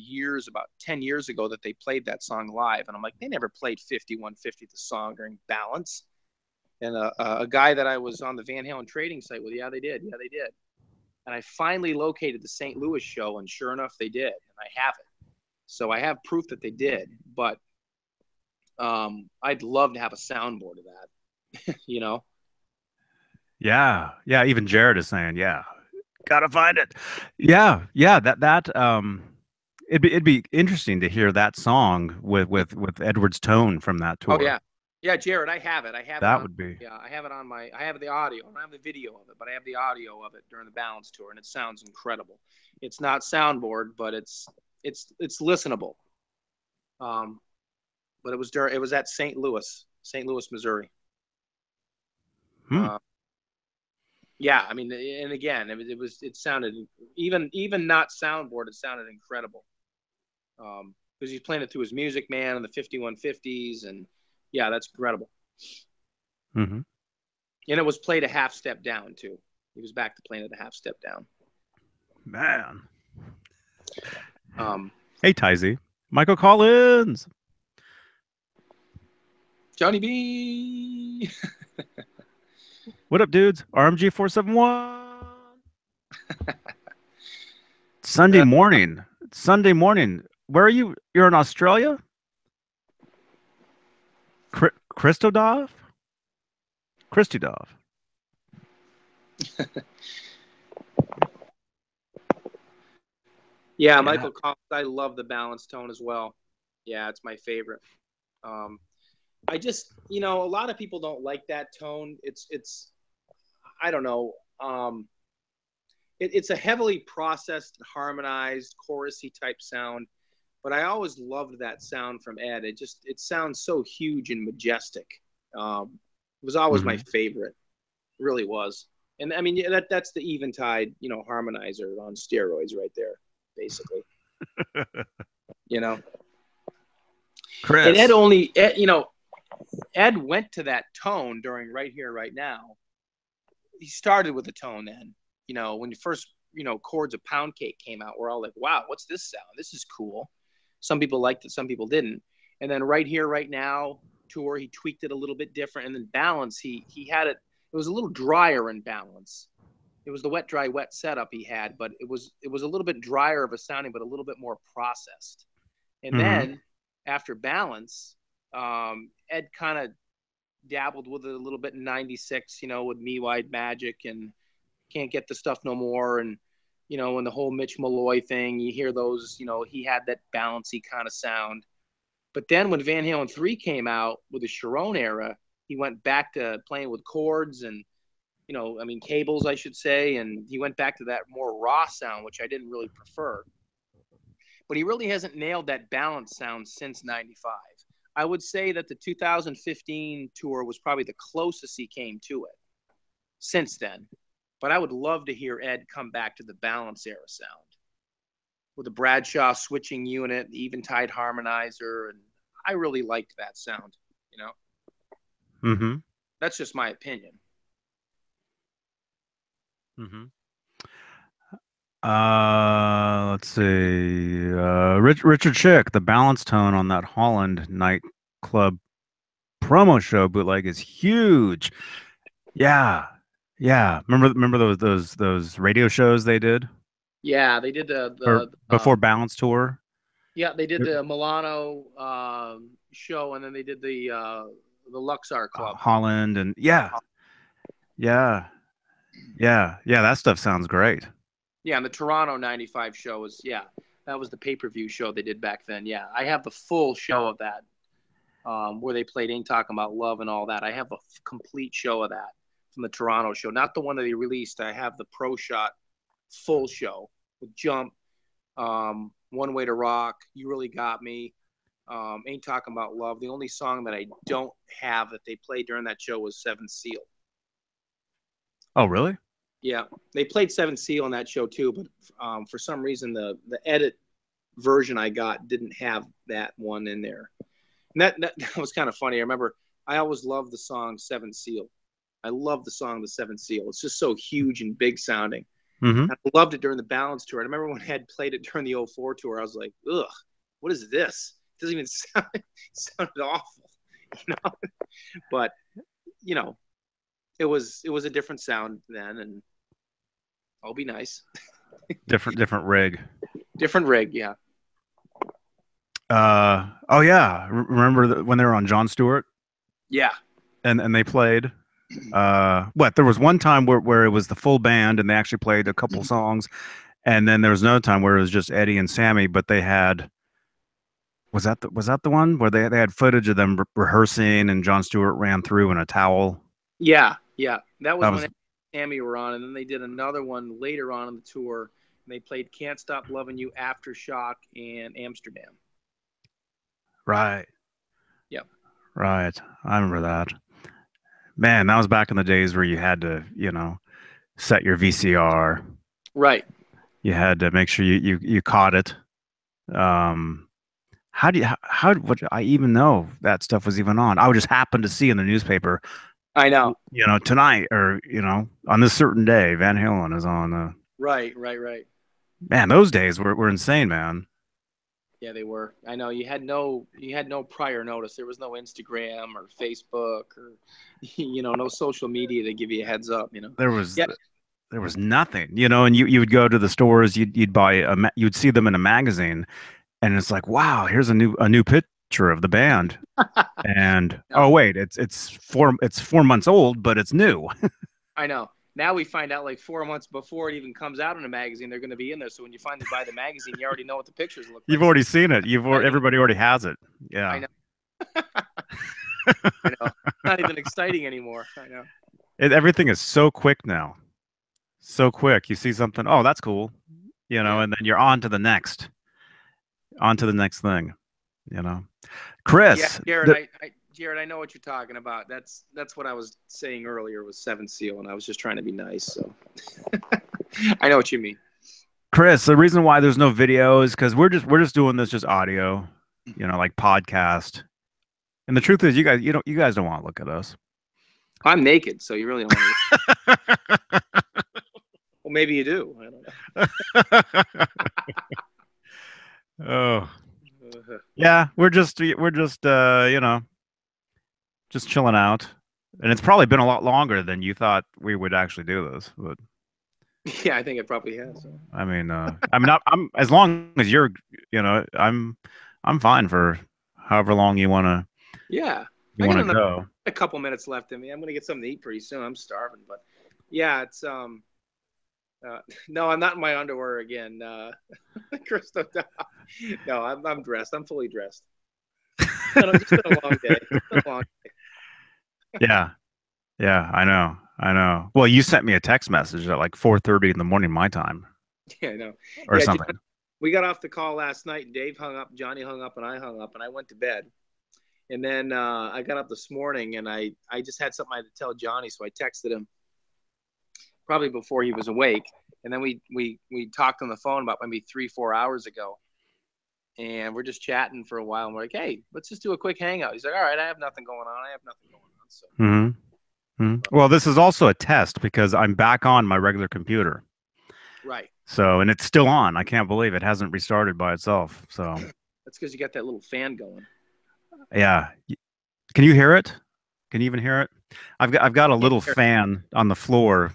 about 10 years ago that they played that song live, and I'm like, they never played 5150, the song, during Balance. And a guy that I was on the Van Halen trading site with, yeah, they did. And I finally located the St. Louis show, and sure enough, they did, and I have it. So I have proof that they did, but I'd love to have a soundboard of that, Yeah. Yeah. Even Jared is saying, yeah, gotta find it. Yeah. Yeah. It'd be interesting to hear that song with Edward's tone from that Oh tour. yeah, yeah, Jared, I have it. I have it That on. would be. Yeah, I have it on my. I have the audio. I don't have the video of it, but I have the audio of it during the Balance tour, and it sounds incredible. It's not soundboard, but it's listenable. But it was at St. Louis, Missouri. Hmm. Yeah, I mean, and again, it sounded even not soundboard, it sounded incredible. Because he's playing it through his Music Man and the 5150s, and yeah, that's incredible. Mm-hmm. And it was played a half step down too. He was back to playing it a half step down. Man. Um, Hey, Tizy. Michael Collins. Johnny B. What up, dudes? RMG 471. Sunday Uh, morning. Sunday morning. Where are you? You're in Australia? Christodov? Christodov. yeah, Yeah. Michael Collins. I love the balanced tone as well. Yeah, it's my favorite. Um, I just, a lot of people don't like that tone. It's I don't know. It's a heavily processed, harmonized, chorusy type sound, but I always loved that sound from Ed. It sounds so huge and majestic. It was always my Hmm. favorite. It really was. And I mean, yeah, that's the Eventide, harmonizer on steroids right there, basically. You know, and Ed Chris. only, Ed, Ed went to that tone during Right Here, Right Now. He started with the tone then. When the first, chords of Pound Cake came out, we're all like, wow, what's this sound? This is cool. Some people liked it, some people didn't. And then Right Here, Right Now tour, he tweaked it a little bit different. And then Balance, he had it. It was a little drier in Balance. It was the wet, dry, wet setup he had, but it was a little bit drier of a sounding, but a little bit more processed. And Hmm. then after Balance, Ed kind of dabbled with it a little bit in '96, with Me Wide Magic and Can't Get the Stuff No More, and the whole Mitch Malloy thing. You hear those, he had that balancy kind of sound. But then when Van Halen 3 came out with the Sharon era, he went back to playing with chords and, I mean, cables, I should say. And he went back to that more raw sound, which I didn't really prefer. But he really hasn't nailed that balance sound since '95. I would say that the 2015 tour was probably the closest he came to it since then. But I would love to hear Ed come back to the balance era sound with the Bradshaw switching unit, the Eventide harmonizer, and I really liked that sound. You know, Hmm. that's just my opinion. Hmm. Let's see. Richard Schick, the balance tone on that Holland nightclub promo show bootleg is huge. Yeah. Yeah. Remember those radio shows they did Yeah, they did for before Balance Tour? yeah, they did the Milano show, and then they did the Luxor Club. Holland and yeah. Yeah. Yeah. Yeah, that stuff sounds great. Yeah, and the Toronto '95 show was, yeah, that was the pay-per-view show they did back then. Yeah, I have the full show of that, where they played Ain't Talking About Love and all that. I have a complete show of that from the Toronto show, not the one that they released. I have the Pro Shot full show with Jump, One Way to Rock, You Really Got Me, Ain't Talking About Love. The only song that I don't have that they played during that show was Seventh Seal. Oh, really? Yeah, they played Seventh Seal on that show too, but for some reason the edit version I got didn't have that one in there. And that was kind of funny. I remember I always loved the song Seventh Seal. I love the song The Seventh Seal. It's just so huge and big sounding. Hmm. And I loved it during the Balance tour. I remember when Ed played it during the '04 tour, I was like, ugh, what is this? It doesn't even sound, it sounded awful, you know. But you know, it was a different sound then, and I'll be nice. Different rig. Different rig, yeah. Oh yeah. Remember when they were on Jon Stewart Yeah. and they played what there was one time where it was the full band and they actually played a couple songs, and then there was another time where it was just Eddie and Sammy, but they had was that the one where they had footage of them rehearsing and Jon Stewart ran through in a towel. Yeah, yeah. That That was when was Tammy were on, and then they did another one later on in the tour. And they played "Can't Stop Loving You," "Aftershock," and "Amsterdam." right. Yep. Right. I remember that. Man, that was back in the days where you had to, set your VCR. Right. You had to make sure you caught it. Um, how would I even know that stuff was even on? I would just happen to see in the newspaper, I know. tonight or on this certain day, Van Halen is on. Right. Right. Right. Man, those days were insane, man. Yeah, they were. I know you had no prior notice. There was no Instagram or Facebook or no social media to give you a heads up. There was Yeah. there was nothing, and you would go to the stores, you'd buy you'd see them in a magazine, and it's like, wow, here's a new picture of the band, and No, oh wait, it's 4 months old, but it's new. I know. Now we find out like 4 months before it even comes out in a magazine, they're going to be in there. So when you finally buy the magazine, you already know what the pictures look You've like. So already seen it. exciting. Everybody already has it. I Yeah. know. I know. Not even exciting anymore. I know. Everything is so quick now. So quick. You see something, oh, that's cool, Yeah. and then you're on to the next thing, you know. Yeah, Chris, Jared. Jared, I know what you're talking about. That's what I was saying earlier was Seventh Seal, and I was just trying to be nice. So I know what you mean. The reason why there's no video is because we're just doing this just audio, like podcast. And the truth is, you guys don't want to look at us. I'm naked, so you really don't want to. Well, maybe you do. I don't know. Oh, yeah, we're just just chilling out, and it's probably been a lot longer than you thought we would actually do this. But Yeah, I think it probably has. I'm as long as I'm fine for however long Yeah, you I got want to go. a couple minutes left in me. I'm gonna get something to eat pretty soon. I'm starving, but yeah, it's no, I'm not in my underwear again. Crystal, no, I'm dressed. I'm fully dressed. It's been a long day. It's been a long day. Yeah, yeah, I know, I know. Well, you sent me a text message at like 4:30 in the morning my time Yeah, I know. or Yeah, something. we got off the call last night, and Dave hung up, Johnny hung up, and I hung up, and I went to bed. And then I got up this morning, and I just had something I had to tell Johnny, so I texted him probably before he was awake. And then we talked on the phone about maybe 3-4 hours ago, and we're just chatting for a while. And we're like, hey, let's just do a quick hangout. He's like, all right, I have nothing going on. I have nothing going on. So Well, this is also a test because I'm back on my regular computer. right, So, and it's still on. I can't believe it hasn't restarted by itself. So, that's because you got that little fan going. yeah. Can you hear it? Can you even hear it? I've got a Yeah, little fan on the floor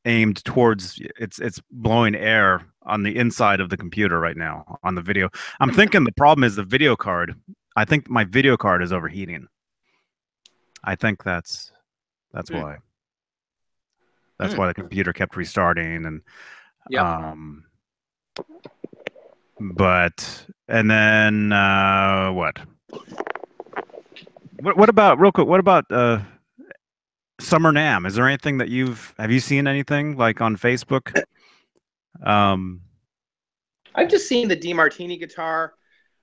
aimed towards it's blowing air on the inside of the computer right now on the video. I'm thinking the problem is the video card. I think my video card is overheating. I think that's Hmm. why. That's Hmm. why the computer kept restarting and Yep. um but and then what about real quick, what about Summer NAMM? Is there anything that have you seen anything like on Facebook? Um I've just seen the DeMartini guitar.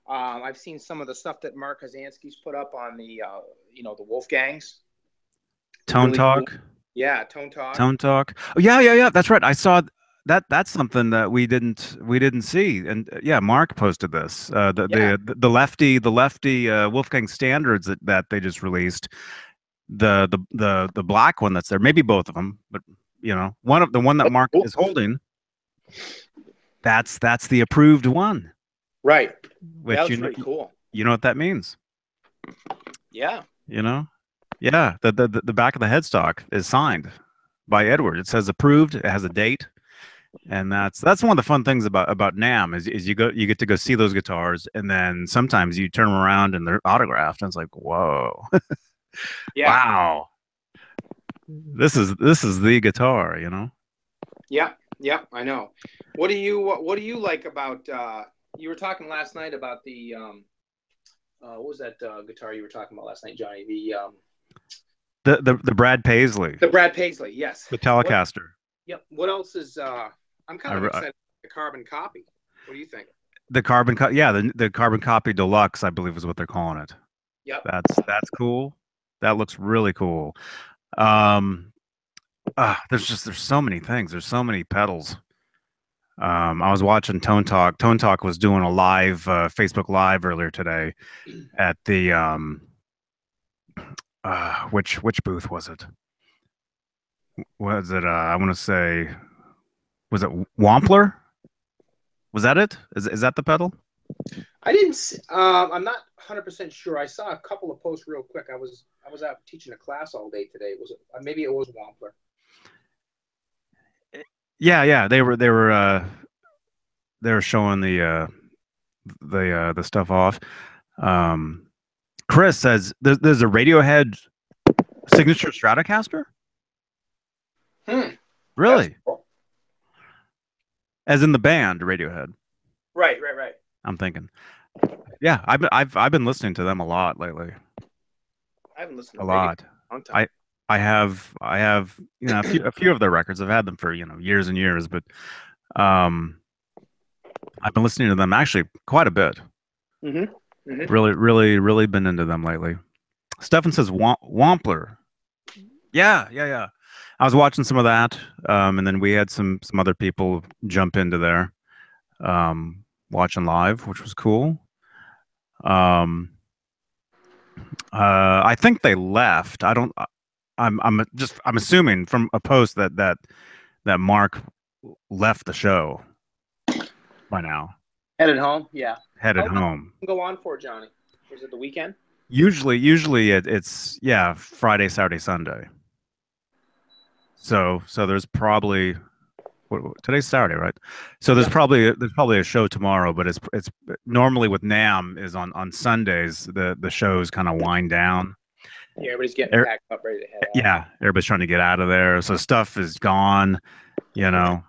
I've seen some of the stuff that Mark Kazansky's put up on the the Wolfgangs. Tone Really cool. Talk? Yeah, Tone Talk. Tone Talk. Oh yeah, yeah, yeah. That's right. I saw that. That's something that we didn't see. And yeah, Mark posted this. Yeah. The lefty Wolfgang standards that they just released. The black one that's there. Maybe both of them, but one that That's Mark cool. is holding. That's the approved one. Right. That Which was pretty cool. you know what that means. Yeah. You know. Yeah. The back of the headstock is signed by Edward. It says approved. It has a date. And that's one of the fun things about NAMM is you get to go see those guitars, and then sometimes you turn them around and they're autographed, and it's like, whoa, Yeah. wow, this is the guitar, Yeah. Yeah. I know. What do you like about? You were talking last night about the what was that guitar you were talking about last night, Johnny? The Brad Paisley, The Brad Paisley. Yes. the What? Telecaster. Yep. What else is? I'm kind I, of re- excited about the carbon copy. What do you think? the yeah, the Carbon Copy Deluxe, I believe is what they're calling it. Yep. That's cool. That looks really cool. Um, there's so many things. There's so many pedals. I was watching Tone Talk. Tone Talk was doing a live Facebook Live earlier today at the which booth was it? Was it I want to say, was it Wampler? Was that it? Is that the pedal? I didn't. I'm not 100% sure. I saw a couple of posts real quick. I was out teaching a class all day today. Was it? Maybe it was Wampler. Yeah. They were showing the stuff off. Um, Chris says there's a Radiohead signature Stratocaster. Hmm. That's Really? cool. As in the band Radiohead. Right. I'm thinking. Yeah, I've been listening to them a lot lately. I haven't listened A to radio lot. in a long time. I I have a few of their records. I've had them for years and years, but um I've been listening to them actually quite a bit. Mm-hmm. Mm-hmm. Really been into them lately. Stefan says Wampler. Yeah. I was watching some of that, and then we had some other people jump into there, watching live, which was cool. Um, I think they left. I don't. I'm assuming from a post that Mark left the show by now, Headed home. Yeah. How headed long home. did it go on for, Johnny? Was it the weekend? Usually it's yeah, Friday, Saturday, Sunday. So there's probably today's Saturday, right? So there's Yeah. probably a show tomorrow, but it's normally with NAMM is on Sundays the shows kind of wind down. Yeah. Everybody's getting Er, packed up, ready to head out. yeah, everybody's trying to get out of there, so stuff is gone. You know,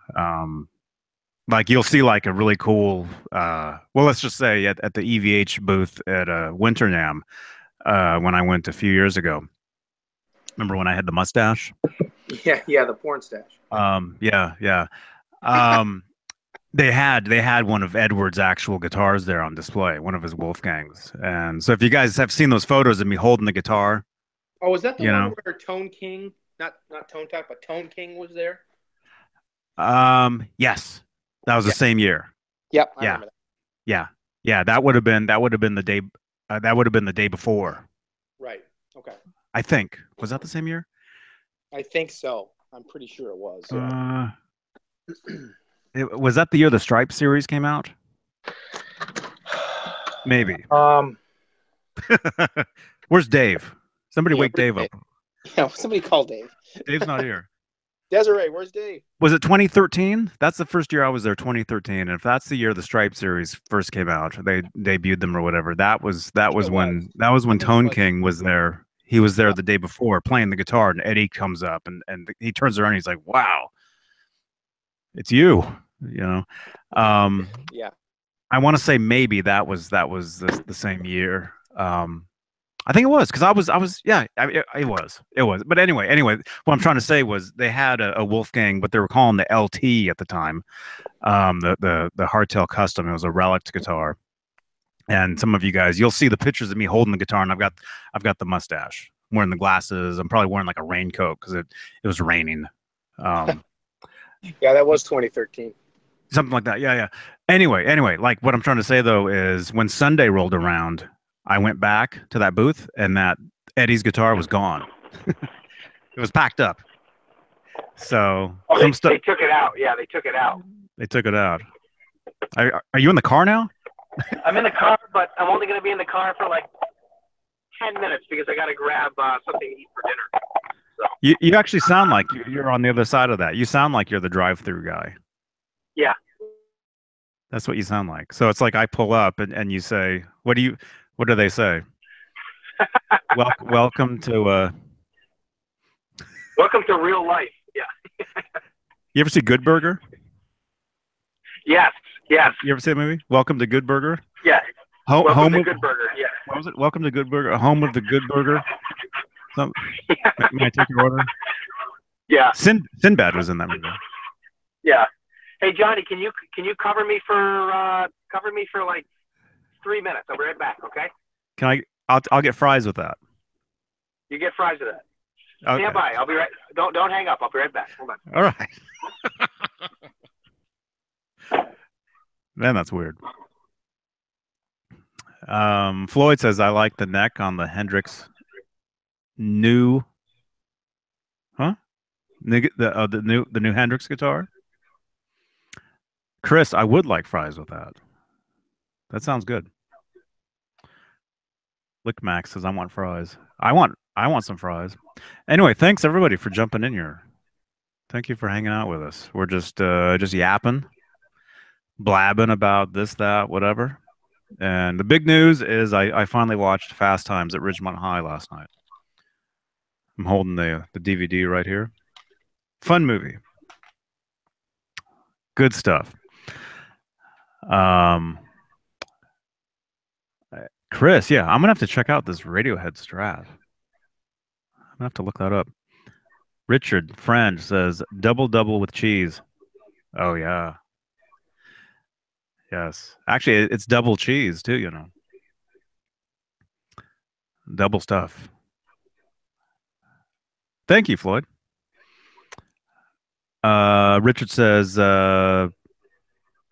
like you'll see like a really cool, well, let's just say at the EVH booth at Winter NAMM when I went a few years ago. Remember when I had the mustache? Yeah. The porn stash. Yeah. Um, they had one of Edward's actual guitars there on display, one of his Wolfgangs. And so if you guys have seen those photos of me holding the guitar, Oh, was that the you one know, where Tone King, not Tone Talk, but Tone King was there? yes, that was the Yeah. same year. Yep. I Yeah, remember that. yeah, yeah. That would have been the day. That would have been the day before. Right. Okay. I think was that the same year? I think so. I'm pretty sure it was. Yeah. Uh, was that the year the Stripe series came out? Maybe. Um. Where's Dave? Somebody Yeah. wake Dave up. Yeah. Somebody call Dave. Dave's not here. Desiree, where's Dave? Was it 2013? That's the first year I was there, 2013. And if that's the year the Stripe series first came out, they debuted them or whatever. That was I that think was it was. when that was I when think it Tone was. King was there. He was there Yeah. the day before playing the guitar, and Eddie comes up and he turns around. And he's like, "Wow, it's you." You know, um, Yeah. I want to say maybe that was the same year. I think it was because I was yeah, it was. But anyway, what I'm trying to say was they had a Wolfgang, but they were calling the LT at the time. The hardtail custom. It was a relic guitar, and some of you guys, you'll see the pictures of me holding the guitar, and I've got the mustache, I'm wearing the glasses. I'm probably wearing like a raincoat because it was raining, um, Yeah, that was 2013. something like that. Yeah. Anyway, like what I'm trying to say though is when Sunday rolled around, I went back to that booth, and that Eddie's guitar was gone. It was packed up. So Oh, some they stuff took it out. Yeah, they took it out. they took it out. Are you in the car now? I'm in the car, but I'm only going to be in the car for like 10 minutes because I got to grab something to eat for dinner. So, You actually sound like you're on the other side of that. You sound like you're the drive-through guy. yeah. That's what you sound like. So it's like I pull up and you say, what do they say? Welcome to Welcome to real life. Yeah. you ever see Good Burger? Yes. Yes. You ever see a movie? Welcome to Good Burger? Yeah. Home, Welcome home to of, Good Burger. Yeah. what was it? Welcome to Good Burger, home of the Good Burger. Some, may I take your order? Yeah. Sinbad was in that movie. Yeah. Hey Johnny, can you cover me for like 3 minutes? I'll be right back. Okay. Can I'll get fries with that. You get fries with that. Okay. Stand by. I'll be right. Don't hang up. I'll be right back. Hold on. All right. Man, that's weird. Floyd says I like the neck on the Hendrix new, huh? The new Hendrix guitar. Chris, I would like fries with that. That sounds good. Lick Max says I want fries. I want some fries. Anyway, thanks everybody for jumping in here. Thank you for hanging out with us. We're just yapping, blabbing about this, that, whatever. And the big news is I finally watched Fast Times at Ridgemont High last night. I'm holding the DVD right here. Fun movie. Good stuff. Chris, yeah, I'm gonna have to check out this Radiohead Strat. I'm gonna have to look that up. Richard Friend says double double with cheese. Oh yeah. Yes. Actually, it's double cheese too, you know. Double stuff. Thank you, Floyd. Richard says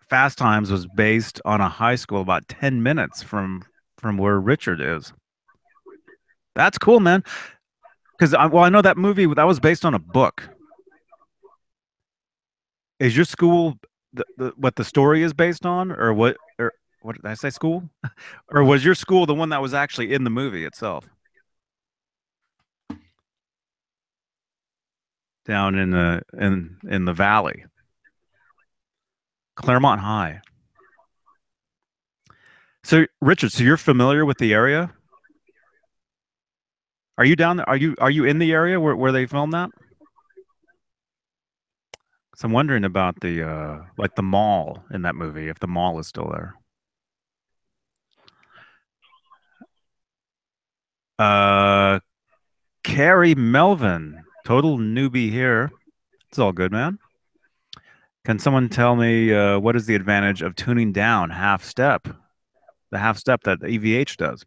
Fast Times was based on a high school about 10 minutes from where Richard is. That's cool, man. Because I know that movie that was based on a book. Is your school what the story is based on, or what? Or what did I say? School, or was your school the one that was actually in the movie itself? Down in the valley, Claremont High. So, Richard, so you're familiar with the area? Are you down there? Are you in the area where they filmed that? So I'm wondering about the like the mall in that movie, if the mall is still there. Uh, Carrie Melvin, total newbie here. It's all good, man. Can someone tell me what is the advantage of tuning down half step, the half step that the EVH does?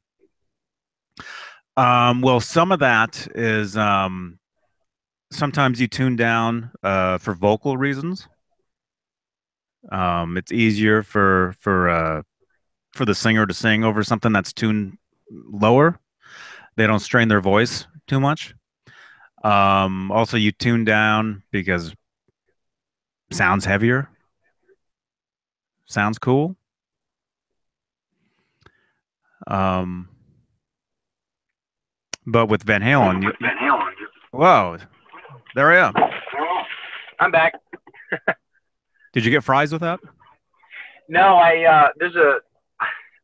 Well, some of that is sometimes you tune down for vocal reasons. It's easier for the singer to sing over something that's tuned lower. They don't strain their voice too much. Also, you tune down because sounds heavier, sounds cool. Um, but with Van Halen, whoa, there I am. I'm back. Did you get fries with that? No,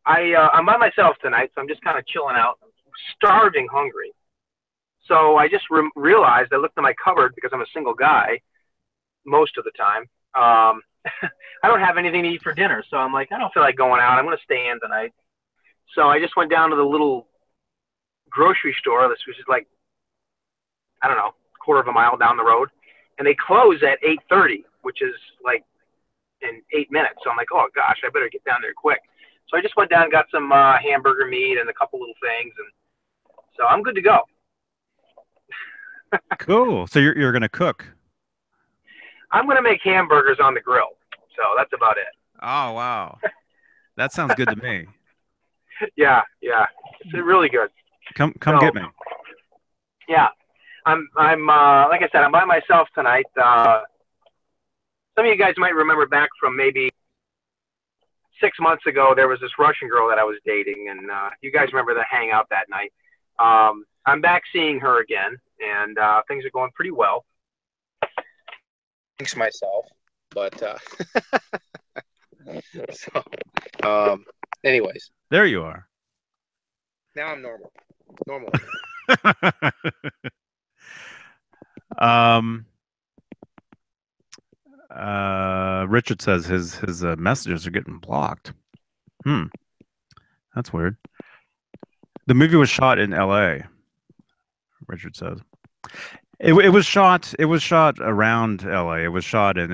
I'm by myself tonight, so I'm just kind of chilling out, starving hungry. So I just realized I looked in my cupboard because I'm a single guy most of the time. I don't have anything to eat for dinner, so I'm like, I don't feel like going out. I'm going to stay in tonight. So I just went down to the little grocery store. This was just like, I don't know, quarter of a mile down the road, and they close at 8:30, which is like in 8 minutes. So I'm like, oh gosh, I better get down there quick. So I just went down and got some hamburger meat and a couple little things, and so I'm good to go. Cool. So you're gonna cook. I'm going to make hamburgers on the grill. So that's about it. Oh wow, that sounds good to me. Yeah, it's really good. Come get me. Yeah, I'm like I said, I'm by myself tonight. Some of you guys might remember back from maybe 6 months ago, there was this Russian girl that I was dating, and you guys remember the hangout that night. I'm back seeing her again, and things are going pretty well. Thanks myself, but so anyways, there you are. now I'm normal. Richard says his messages are getting blocked. That's weird. The movie was shot in L.A. Richard says it was shot around L.A. It was shot in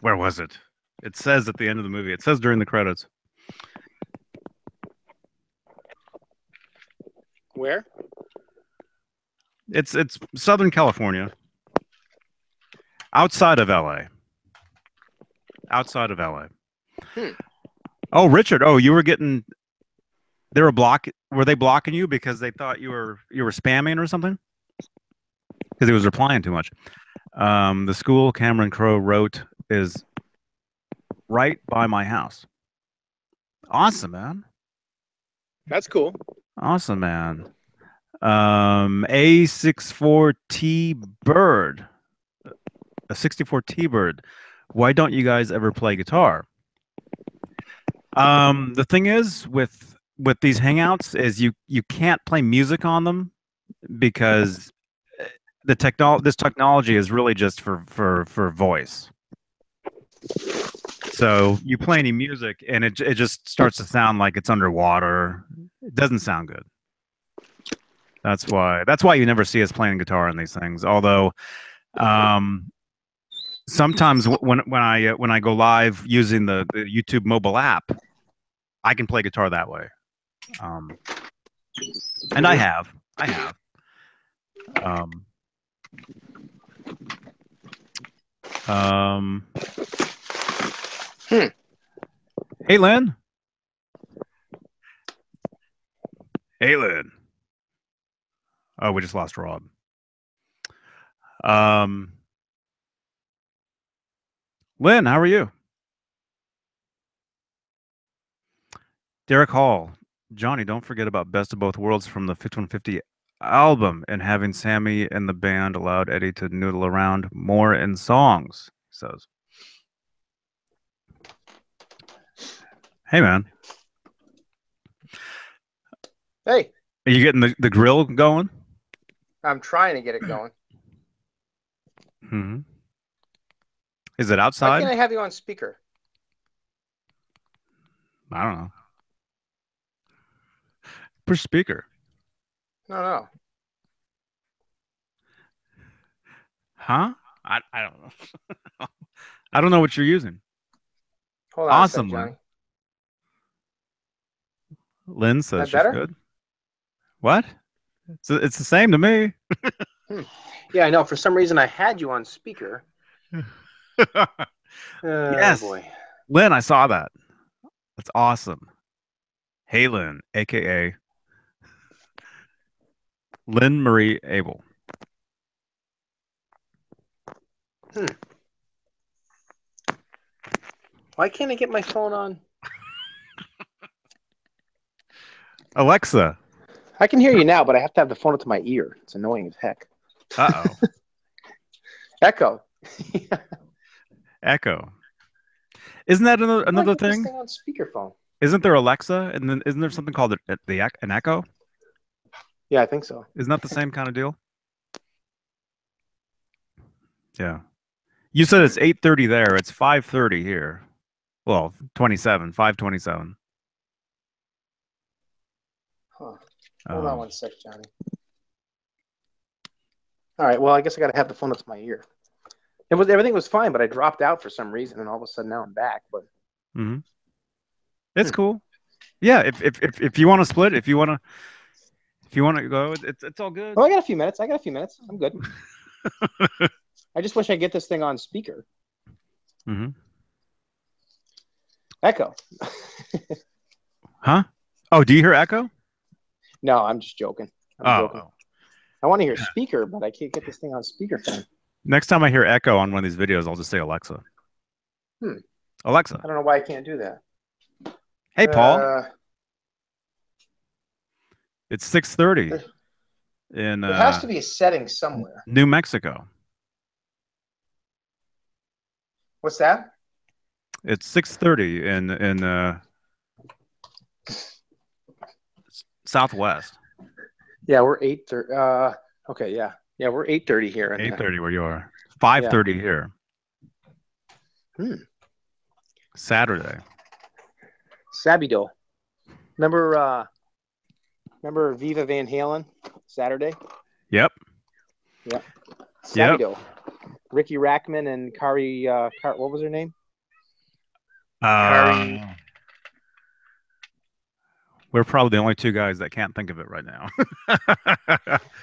where was it? It says at the end of the movie. It says during the credits. Where? It's Southern California. Outside of LA. Oh, Richard. Oh, you were getting. Were they blocking you because they thought you were spamming or something? Because he was replying too much. The school Cameron Crowe wrote is right by my house. Awesome, man. That's cool. Awesome, man. A64T Bird, a 64T Bird. Why don't you guys ever play guitar? The thing is with these hangouts is you can't play music on them because this technology is really just for voice. So you play any music and it just starts to sound like it's underwater. It doesn't sound good. That's why you never see us playing guitar on these things. Although sometimes when I go live using the YouTube mobile app, I can play guitar that way. And I have. Hey, Lynn. Hey, Lynn. Oh, we just lost Rob. Lynn, how are you? Derek Hall. Johnny, don't forget about Best of Both Worlds from the 5150 album and having Sammy and the band allowed Eddie to noodle around more in songs, he says. Hey, man. Hey. Are you getting the grill going? I'm trying to get it going. Mm-hmm. Is it outside? Why can't I have you on speaker? I don't know. Push speaker. No. Huh? I don't know. I don't know what you're using. Hold on awesome, a sec, Johnny. Lynn says she's good. What? It's the same to me. Yeah, I know. For some reason, I had you on speaker. Yes. Boy. Lynn, I saw that. That's awesome. Halen, a.k.a. Lynn Marie Abel. Why can't I get my phone on? Alexa. I can hear you now, but I have to have the phone up to my ear. It's annoying as heck. Uh-oh. Echo. Echo. Isn't that another thing? This thing on speakerphone. Isn't there Alexa, and then isn't there something called an Echo? Yeah, I think so. Isn't that the same kind of deal? Yeah. You said it's 8:30 there. It's 5:30 here. Well, 5:27. Huh. Hold on one sec, Johnny. All right. Well, I guess I got to have the phone up to my ear. Everything was fine, but I dropped out for some reason, and all of a sudden now I'm back. But it's cool. Yeah. If you want to split, if you want to go, it's all good. Well, I got a few minutes. I'm good. I just wish I get this thing on speaker. Echo. Huh? Oh, do you hear echo? No, I'm just joking. I'm joking. I want to hear speaker, but I can't get this thing on speakerphone. Next time I hear echo on one of these videos, I'll just say Alexa. Alexa. I don't know why I can't do that. Hey, Paul. It's 6:30 in. There has to be a setting somewhere. New Mexico. What's that? It's 6:30 in Southwest. Yeah, we're 8:30. Okay, yeah, we're 8:30 here. 8:30 where you are. 5:30 here. Saturday. Sabido. Remember Viva Van Halen? Saturday. Yep. Sabido. Yep. Ricky Rackman and Kari. What was her name? Kari. We're probably the only two guys that can't think of it right now.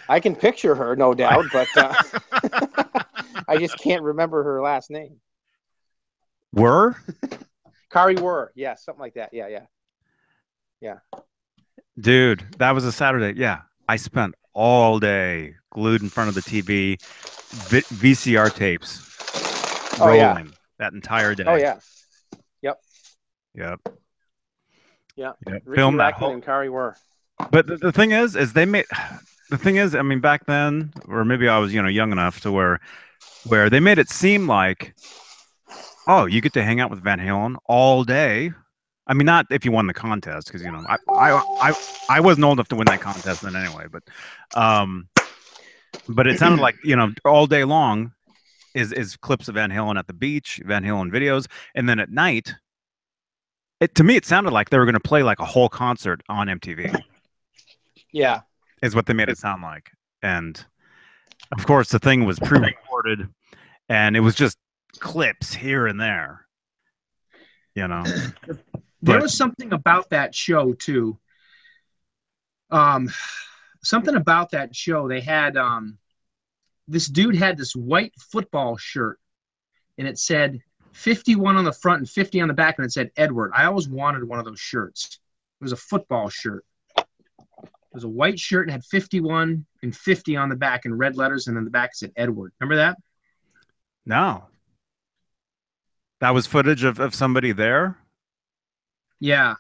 I can picture her, no doubt, but I just can't remember her last name. Kari Were. Yeah, something like that. Yeah. Dude, that was a Saturday. Yeah. I spent all day glued in front of the TV, VCR tapes rolling that entire day. Oh, yeah. Yep. Yeah. Yep. Ricky Rackman and Kari Were. But the thing is they made the thing is, I mean, back then, or maybe I was, young enough to where they made it seem like, oh, you get to hang out with Van Halen all day. I mean, not if you won the contest, because I wasn't old enough to win that contest then anyway. Um, but it sounded like all day long is clips of Van Halen at the beach, Van Halen videos, and then at night, to me it sounded like they were going to play like a whole concert on MTV. Yeah, is what they made it sound like, and of course the thing was pre-recorded, and it was just clips here and there. There was something about that show too. Something about that show. They had this dude had this white football shirt, and it said 51 on the front and 50 on the back, and it said Edward. I always wanted one of those shirts. It was a football shirt. It was a white shirt and had 51 and 50 on the back in red letters, and then the back said Edward. Remember that? No. That was footage of somebody there? Yeah.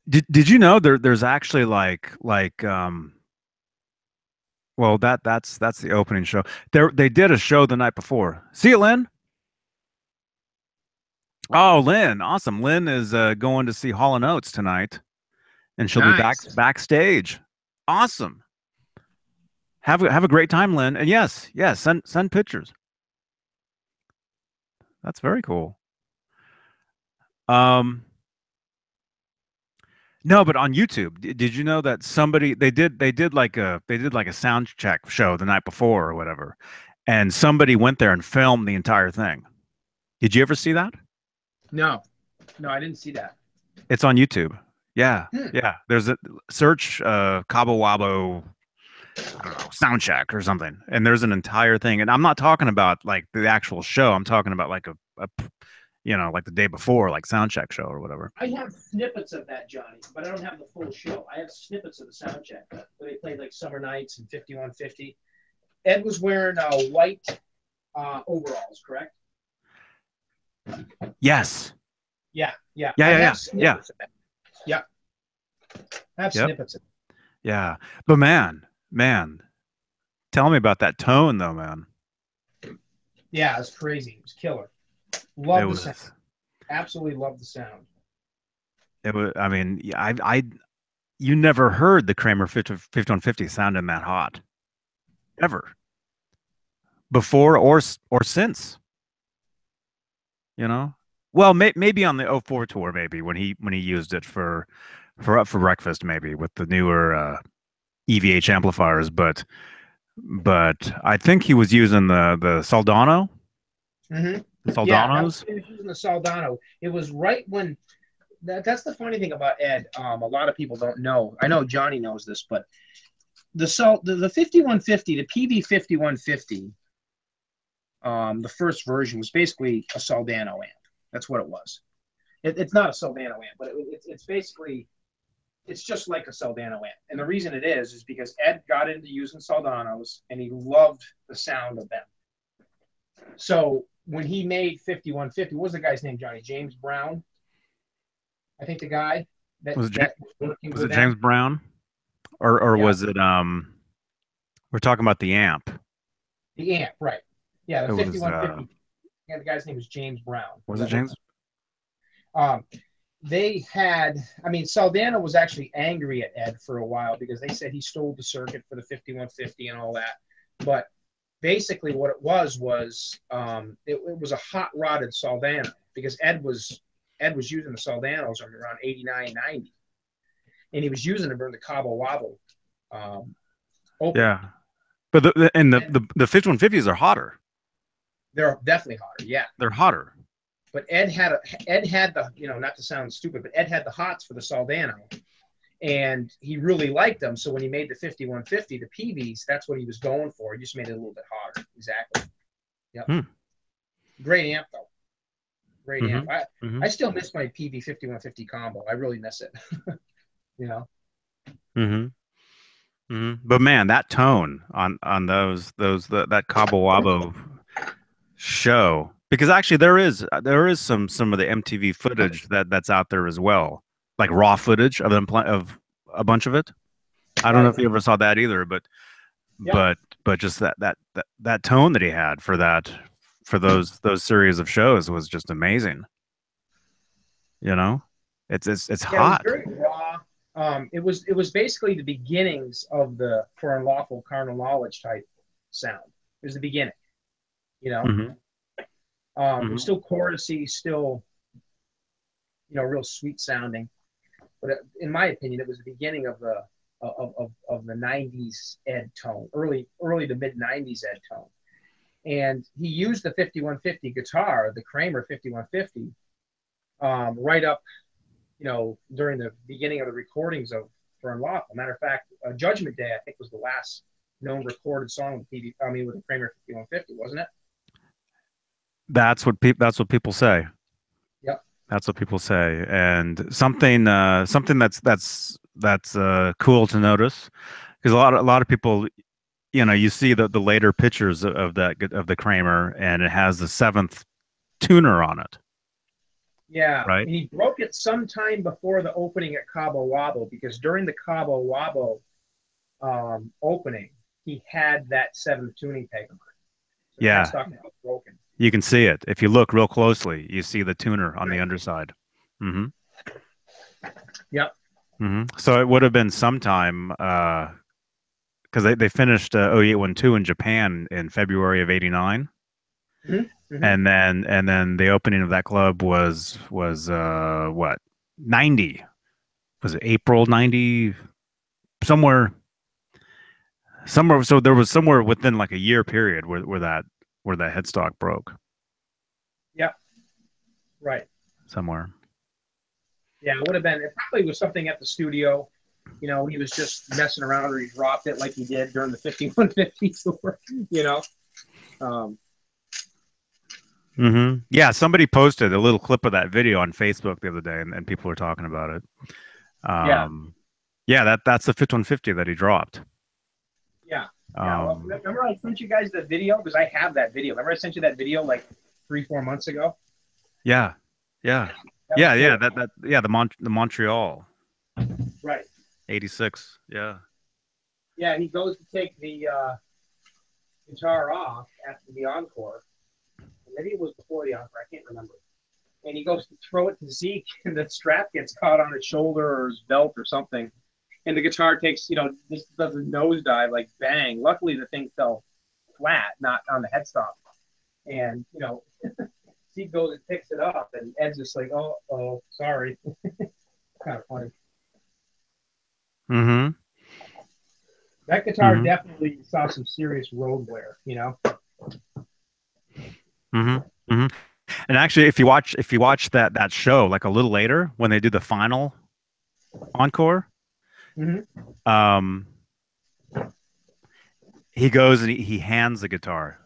Did you know there's actually like well, that's the opening show. They did a show the night before. See you, Lynn. Oh, Lynn, awesome. Lynn is going to see Hall & Oates tonight, and she'll be backstage. Awesome. Have a great time, Lynn. And yes, send pictures. That's very cool. No, but on YouTube, did you know that somebody they did like a sound check show the night before or whatever, and somebody went there and filmed the entire thing. Did you ever see that? No, I didn't see that. It's on YouTube. Yeah, yeah. There's a search Cabo Wabo, I don't know, sound check or something, and there's an entire thing. And I'm not talking about like the actual show. I'm talking about like a like the day before, like sound check show or whatever. I have snippets of that, Johnny, but I don't have the full show. I have snippets of the sound check where they played like Summer Nights and 5150. Ed was wearing white overalls, correct? Yes. Yeah. Yeah. I have snippets of it. Yeah. But man, tell me about that tone though, man. Yeah, it's crazy. It was killer. Love the sound. Absolutely love the sound. It was. I mean, you never heard the Kramer 5150 sounding that hot, ever. Before or since. Well, maybe on the 04 tour, maybe when he used it for Up for Breakfast, maybe with the newer EVH amplifiers, but I think he was using the Soldano. Mm-hmm. Soldanos? Yeah, he was using the Soldano. It was right when that's the funny thing about Ed. A lot of people don't know. I know Johnny knows this, but the 5150, the PV 5150, the first version was basically a Soldano amp. That's what it was. It's not a Soldano amp, but it's basically it's just like a Soldano amp. And the reason it is because Ed got into using Soldanos and he loved the sound of them. So when he made 5150, what was the guy's name, Johnny? James Brown? I think the guy that was it James Brown? Or was it we're talking about the amp. The amp, right. Yeah, the 5150. Yeah, the guy's name was James Brown. Was it James? They had, Soldano was actually angry at Ed for a while because they said he stole the circuit for the 5150 and all that. But basically what it was it was a hot rodded Soldano because Ed was using the Soldanos around 89, 90. And he was using them during the Cabo Wabo. Yeah. But the 5150s are hotter. They're definitely hotter, yeah. They're hotter. But Ed had the, not to sound stupid, but Ed had the hots for the Soldano. And he really liked them. So when he made the 5150, the PVs, that's what he was going for. He just made it a little bit hotter. Exactly. Yep. Great amp, though. Great amp. I still miss my PV 5150 combo. I really miss it. But man, that tone on that Cabo Wabo show, because actually there is some of the MTV footage that's out there as well, like raw footage of them of a bunch of it. I don't know if you ever saw that either, but Yeah. but just that tone that he had for those series of shows was just amazing. You know, it's Yeah, it was hot. very raw. It was basically the beginnings of the for unlawful carnal knowledge type sound. It was the beginning, you know. Hmm. It was Hmm. still chorusy, still, real sweet sounding. But in my opinion, it was the beginning of the '90s Ed tone, early to mid '90s Ed tone. And he used the 5150 guitar, the Kramer 5150, right up, during the beginning of the recordings of For Unlawful. Matter of fact, Judgment Day, I think, was the last known recorded song with with the Kramer 5150, wasn't it? That's what people say. Yep. That's what people say, and something that's cool to notice because a lot of people, you see the later pictures of the Kramer, and it has the seventh tuner on it, Yeah, right? and he broke it sometime before the opening at Cabo Wabo, because during the Cabo Wabo opening, he had that seventh tuning peg on it. So the Yeah, headstock was broken. you can see it if you look real closely. You see the tuner on the underside. Hmm. Yep. So it would have been sometime because they finished 0812 in Japan in February of '89. Mm-hmm. Mm-hmm. And then the opening of that club was what, 90, was it April 90, somewhere, so there was somewhere within like a year period where that headstock broke Yep. Right. somewhere. Yeah, it would have been. It probably was something at the studio. He was just messing around, or he dropped it like he did during the 5150 tour. You know. Um, Yeah, somebody posted a little clip of that video on Facebook the other day, and people were talking about it. yeah. Yeah, that's the 5150 that he dropped. Yeah. Yeah. Well, Um, remember I sent you guys the video, because I have that video. Remember I sent you that video like 3-4 months ago. yeah, yeah, That was yeah, yeah. cool. Yeah, the Montreal Right. '86. Yeah. Yeah. He goes to take the guitar off after the encore. Maybe it was before the encore. I can't remember. And he goes to throw it to Zeke, and the strap gets caught on his shoulder or his belt or something. And the guitar takes, this does a nosedive, like bang. Luckily, the thing fell flat, not on the headstock. And, Zeke goes and picks it up, and Ed's just like, oh, sorry. Kind of funny. Mm-hmm. That guitar definitely saw some serious road wear. Mm-hmm. Mm-hmm. And actually, if you watch that show like a little later when they do the final encore, Mm-hmm. um, he goes and he hands the guitar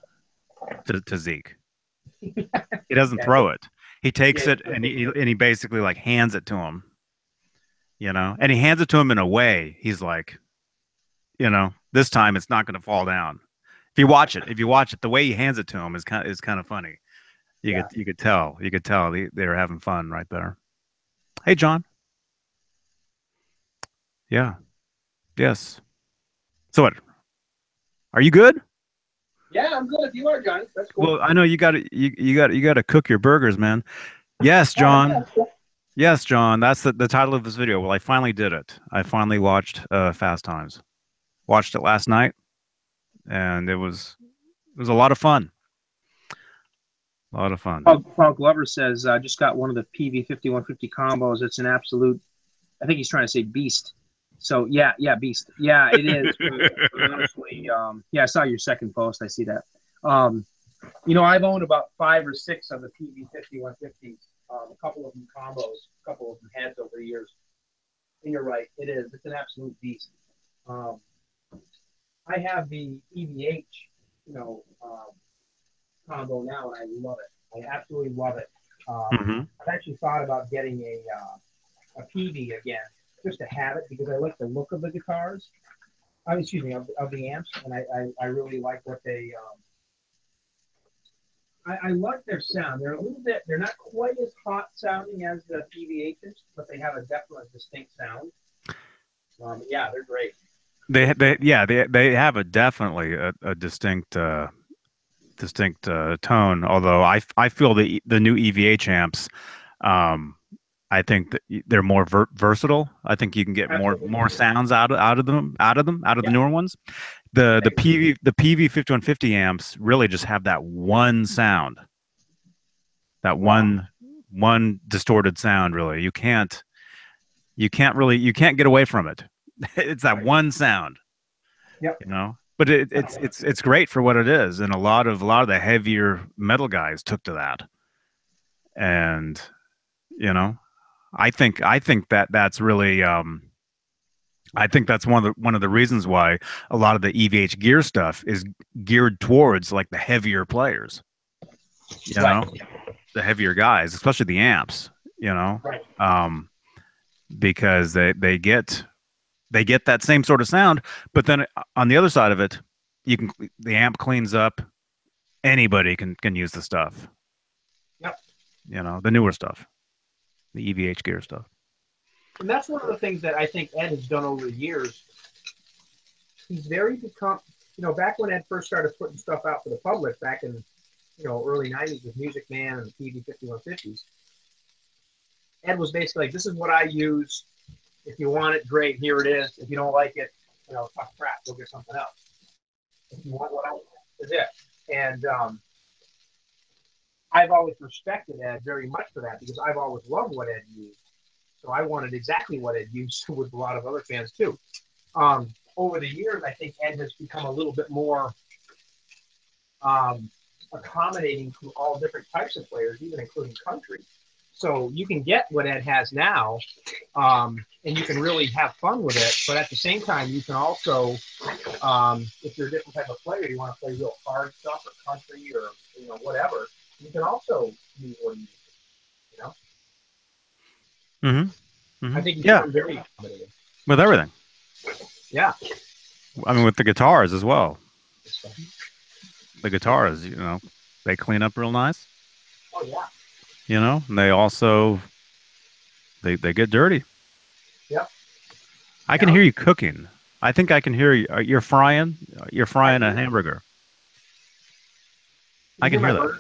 to Zeke. He doesn't Yeah, throw it. He takes yeah, it and he basically like hands it to him, and he hands it to him in a way he's like, this time it's not going to fall down. If you watch it, the way he hands it to him is kind of funny. You yeah. could you could tell they were having fun right there. Hey, John. Yeah. Yes. So what? Are you good? Yeah, I'm good if you are, Johnny. That's cool. Well, I know you got to cook your burgers, man. Yes, Oh, yeah, John. that's cool. Yes, John. That's the title of this video. Well, I finally did it. I finally watched Fast Times. Watched it last night, and it was a lot of fun. A lot of fun. Paul Glover says, just got one of the PV 5150 combos. It's an absolute, I think he's trying to say beast. So, yeah, beast. Yeah, it is. Honestly, yeah, I saw your second post. I see that. I've owned about 5 or 6 of the PV 5150s, a couple of them combos, a couple of them heads over the years. And you're right, it is. It's an absolute beast. I have the EVH, combo now, and I love it. I absolutely love it. Hmm. I've actually thought about getting a PV again, just to have it, because I like the look of the guitars. Excuse me, of the amps, and I really like what they. I like their sound. They're not quite as hot sounding as the PVHs, but they have a definite distinct sound. Yeah, they're great. They have a definitely a distinct tone. Although I feel the new EVH amps, um, I think that they're more versatile. I think you can get Absolutely. more sounds out of the Yeah. newer ones. The PV 5150 amps really just have that one sound, that Wow. one distorted sound. Really, you can't get away from it. It's that Right. one sound, Yep. you know. But it's great for what it is, and a lot of the heavier metal guys took to that, and you know, I think that that's really I think that's one of the reasons why a lot of the EVH gear stuff is geared towards like the heavier players, you Right. know, the heavier guys, especially the amps, you know, Right. um, because they get that same sort of sound, but then on the other side of it, you can the amp cleans up. Anybody can use the stuff, Yep. you know, the newer stuff, the EVH gear stuff. And that's one of the things that I think Ed has done over the years. He's very become, back when Ed first started putting stuff out for the public back in, early 90s with Music Man and the PV 5150s. Ed was basically like, this is what I use. If you want it, great. Here it is. If you don't like it, tough crap. Go get something else. If you want what I want, is it. And I've always respected Ed very much for that because I've always loved what Ed used. So I wanted exactly what Ed used with a lot of other fans too. Over the years, I think Ed has become a little bit more accommodating to all different types of players, even including country. So you can get what Ed has now, and you can really have fun with it. But at the same time, you can also, if you're a different type of player, you want to play real hard stuff or country or whatever, you can also use what he uses. You know, I think he's Yeah, very accommodating. with everything. Yeah. I mean, with the guitars as well. The guitars, you know, they clean up real nice. Oh yeah. You know, and they also they get dirty. Yep. I can hear you cooking. I think I can hear you. You're frying. You're frying a hamburger. I can hear that.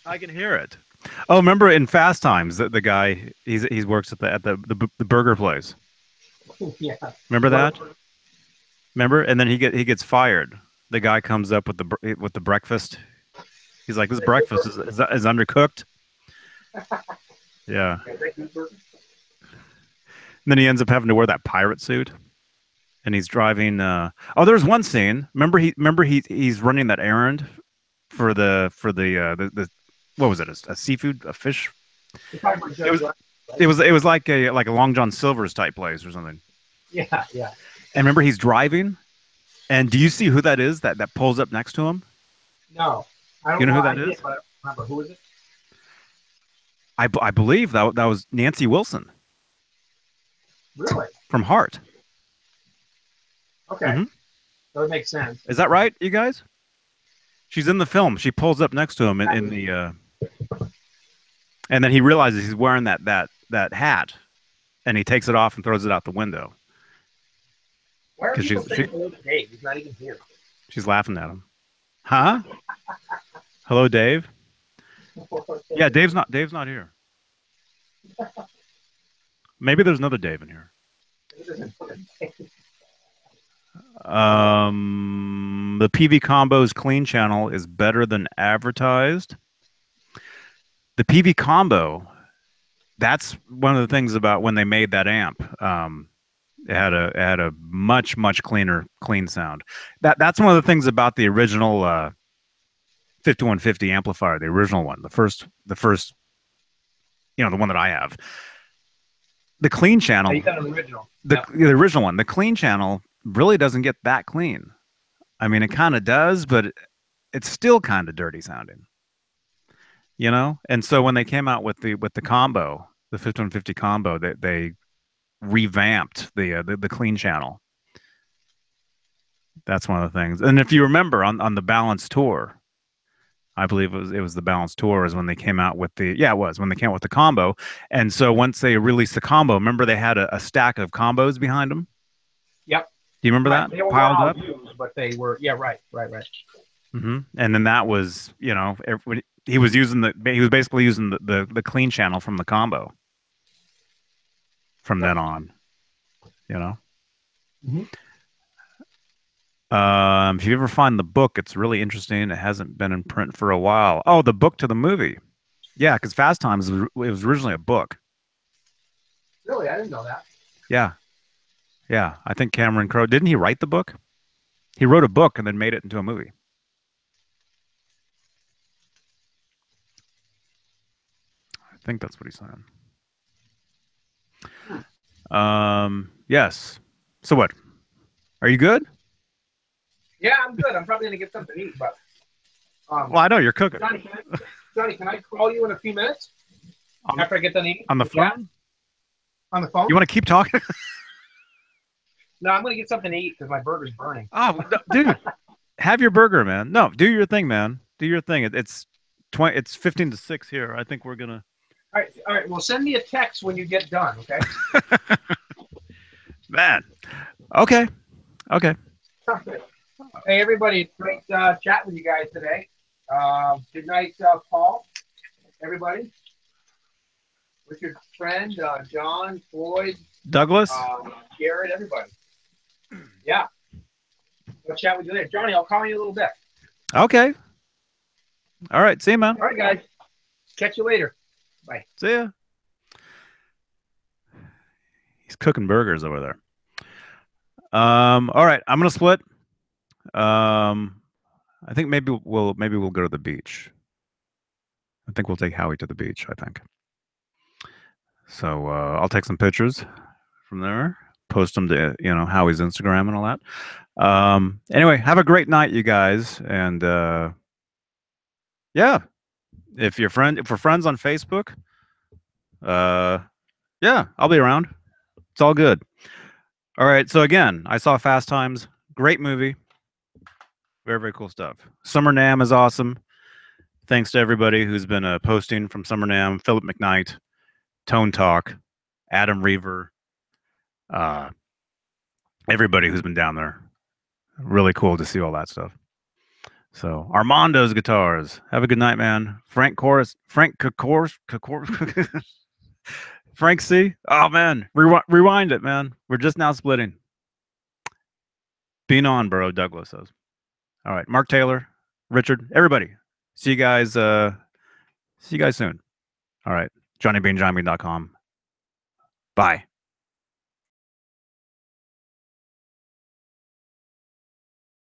I can hear it. Oh, remember in Fast Times, the guy he works at the burger place. Yeah. Remember that? Remember? And then he gets fired. The guy comes up with the breakfast. He's like, "This breakfast is undercooked." Yeah. And then he ends up having to wear that pirate suit, and he's driving. Oh, there's one scene. Remember he's running that errand for the what was it? A seafood, a fish. It was like a Long John Silver's type place or something. Yeah, yeah. And remember he's driving, and do you see who that is that pulls up next to him? No, I don't. You know who I that is? did, but I don't remember. Who is it? I believe that was Nancy Wilson. Really? From Heart. Okay. That would make sense. Is that right, you guys? She's in the film. She pulls up next to him in the and then he realizes he's wearing that hat, and he takes it off and throws it out the window. Why are people saying hello to Dave? He's not even here. She's laughing at him. Huh? Hello, Dave. Yeah, Dave's not here. Maybe there's another Dave in here. The PV Combo's clean channel is better than advertised. The PV Combo, that's one of the things about when they made that amp. It had a much clean sound. That's one of the things about the original 5150 amplifier, the original one, the first, you know, the one that I have. The clean channel. You got an original. The original one. The clean channel really doesn't get that clean. I mean, it kind of does, but it's still kind of dirty sounding. You know? And so when they came out with the combo, the 5150 combo, they revamped the clean channel. That's one of the things. And if you remember on the Balance tour, I believe it was the Balance tour is when they came out with when they came out with the combo. And so once they released the combo, remember they had a stack of combos behind them? Yep. Do you remember that? They were Piled all up. used, but they were right. Mm-hmm. And then that was, he was basically using the clean channel from the combo from then on, you know. Mm-hmm. If you ever find the book, it's really interesting. It hasn't been in print for a while. Oh, the book to the movie. Yeah, because Fast Times, it was originally a book. Really? I didn't know that. Yeah. Yeah. I think Cameron Crowe, didn't he write the book? He wrote a book and then made it into a movie. I think that's what he's saying. Yes. So what? Are you good? Yeah, I'm good. I'm probably gonna get something to eat, but Well, I know you're cooking. Johnny, can I call you in a few minutes after I get done eating? On the phone? On the phone? You want to keep talking? No, I'm gonna get something to eat because my burger's burning. Oh, no, dude, have your burger, man. No, do your thing, man. Do your thing. It's 15 to 6 here. I think we're gonna. All right. Well, send me a text when you get done, okay? Man. Okay. Hey, everybody, great chat with you guys today. Good night, Paul. Everybody. With your friend, John, Floyd, Douglas. Garrett, everybody. Yeah. I'll chat with you later. Johnny, I'll call you in a little bit. Okay. All right. See you, man. All right, guys. Catch you later. Bye. See ya. He's cooking burgers over there. All right. I'm gonna split. I think maybe we'll go to the beach. I think we'll take Howie to the beach, I think. So I'll take some pictures from there, post them to Howie's Instagram and all that. Anyway, have a great night, you guys, and yeah, if we're friends on Facebook, yeah, I'll be around. It's all good. All right. So again, I saw Fast Times. Great movie. Very, very cool stuff. Summer NAMM is awesome. Thanks to everybody who's been posting from Summer NAMM. Philip McKnight, Tone Talk, Adam Reaver, everybody who's been down there. Really cool to see all that stuff. So Armando's guitars. Have a good night, man. Frank C. Oh man, rewind it, man. We're just now splitting. Beane on, bro. Douglas says. All right, Mark Taylor, Richard, everybody. See you guys. See you guys soon. All right, JohnnyBean, JohnnyBean.com. Bye.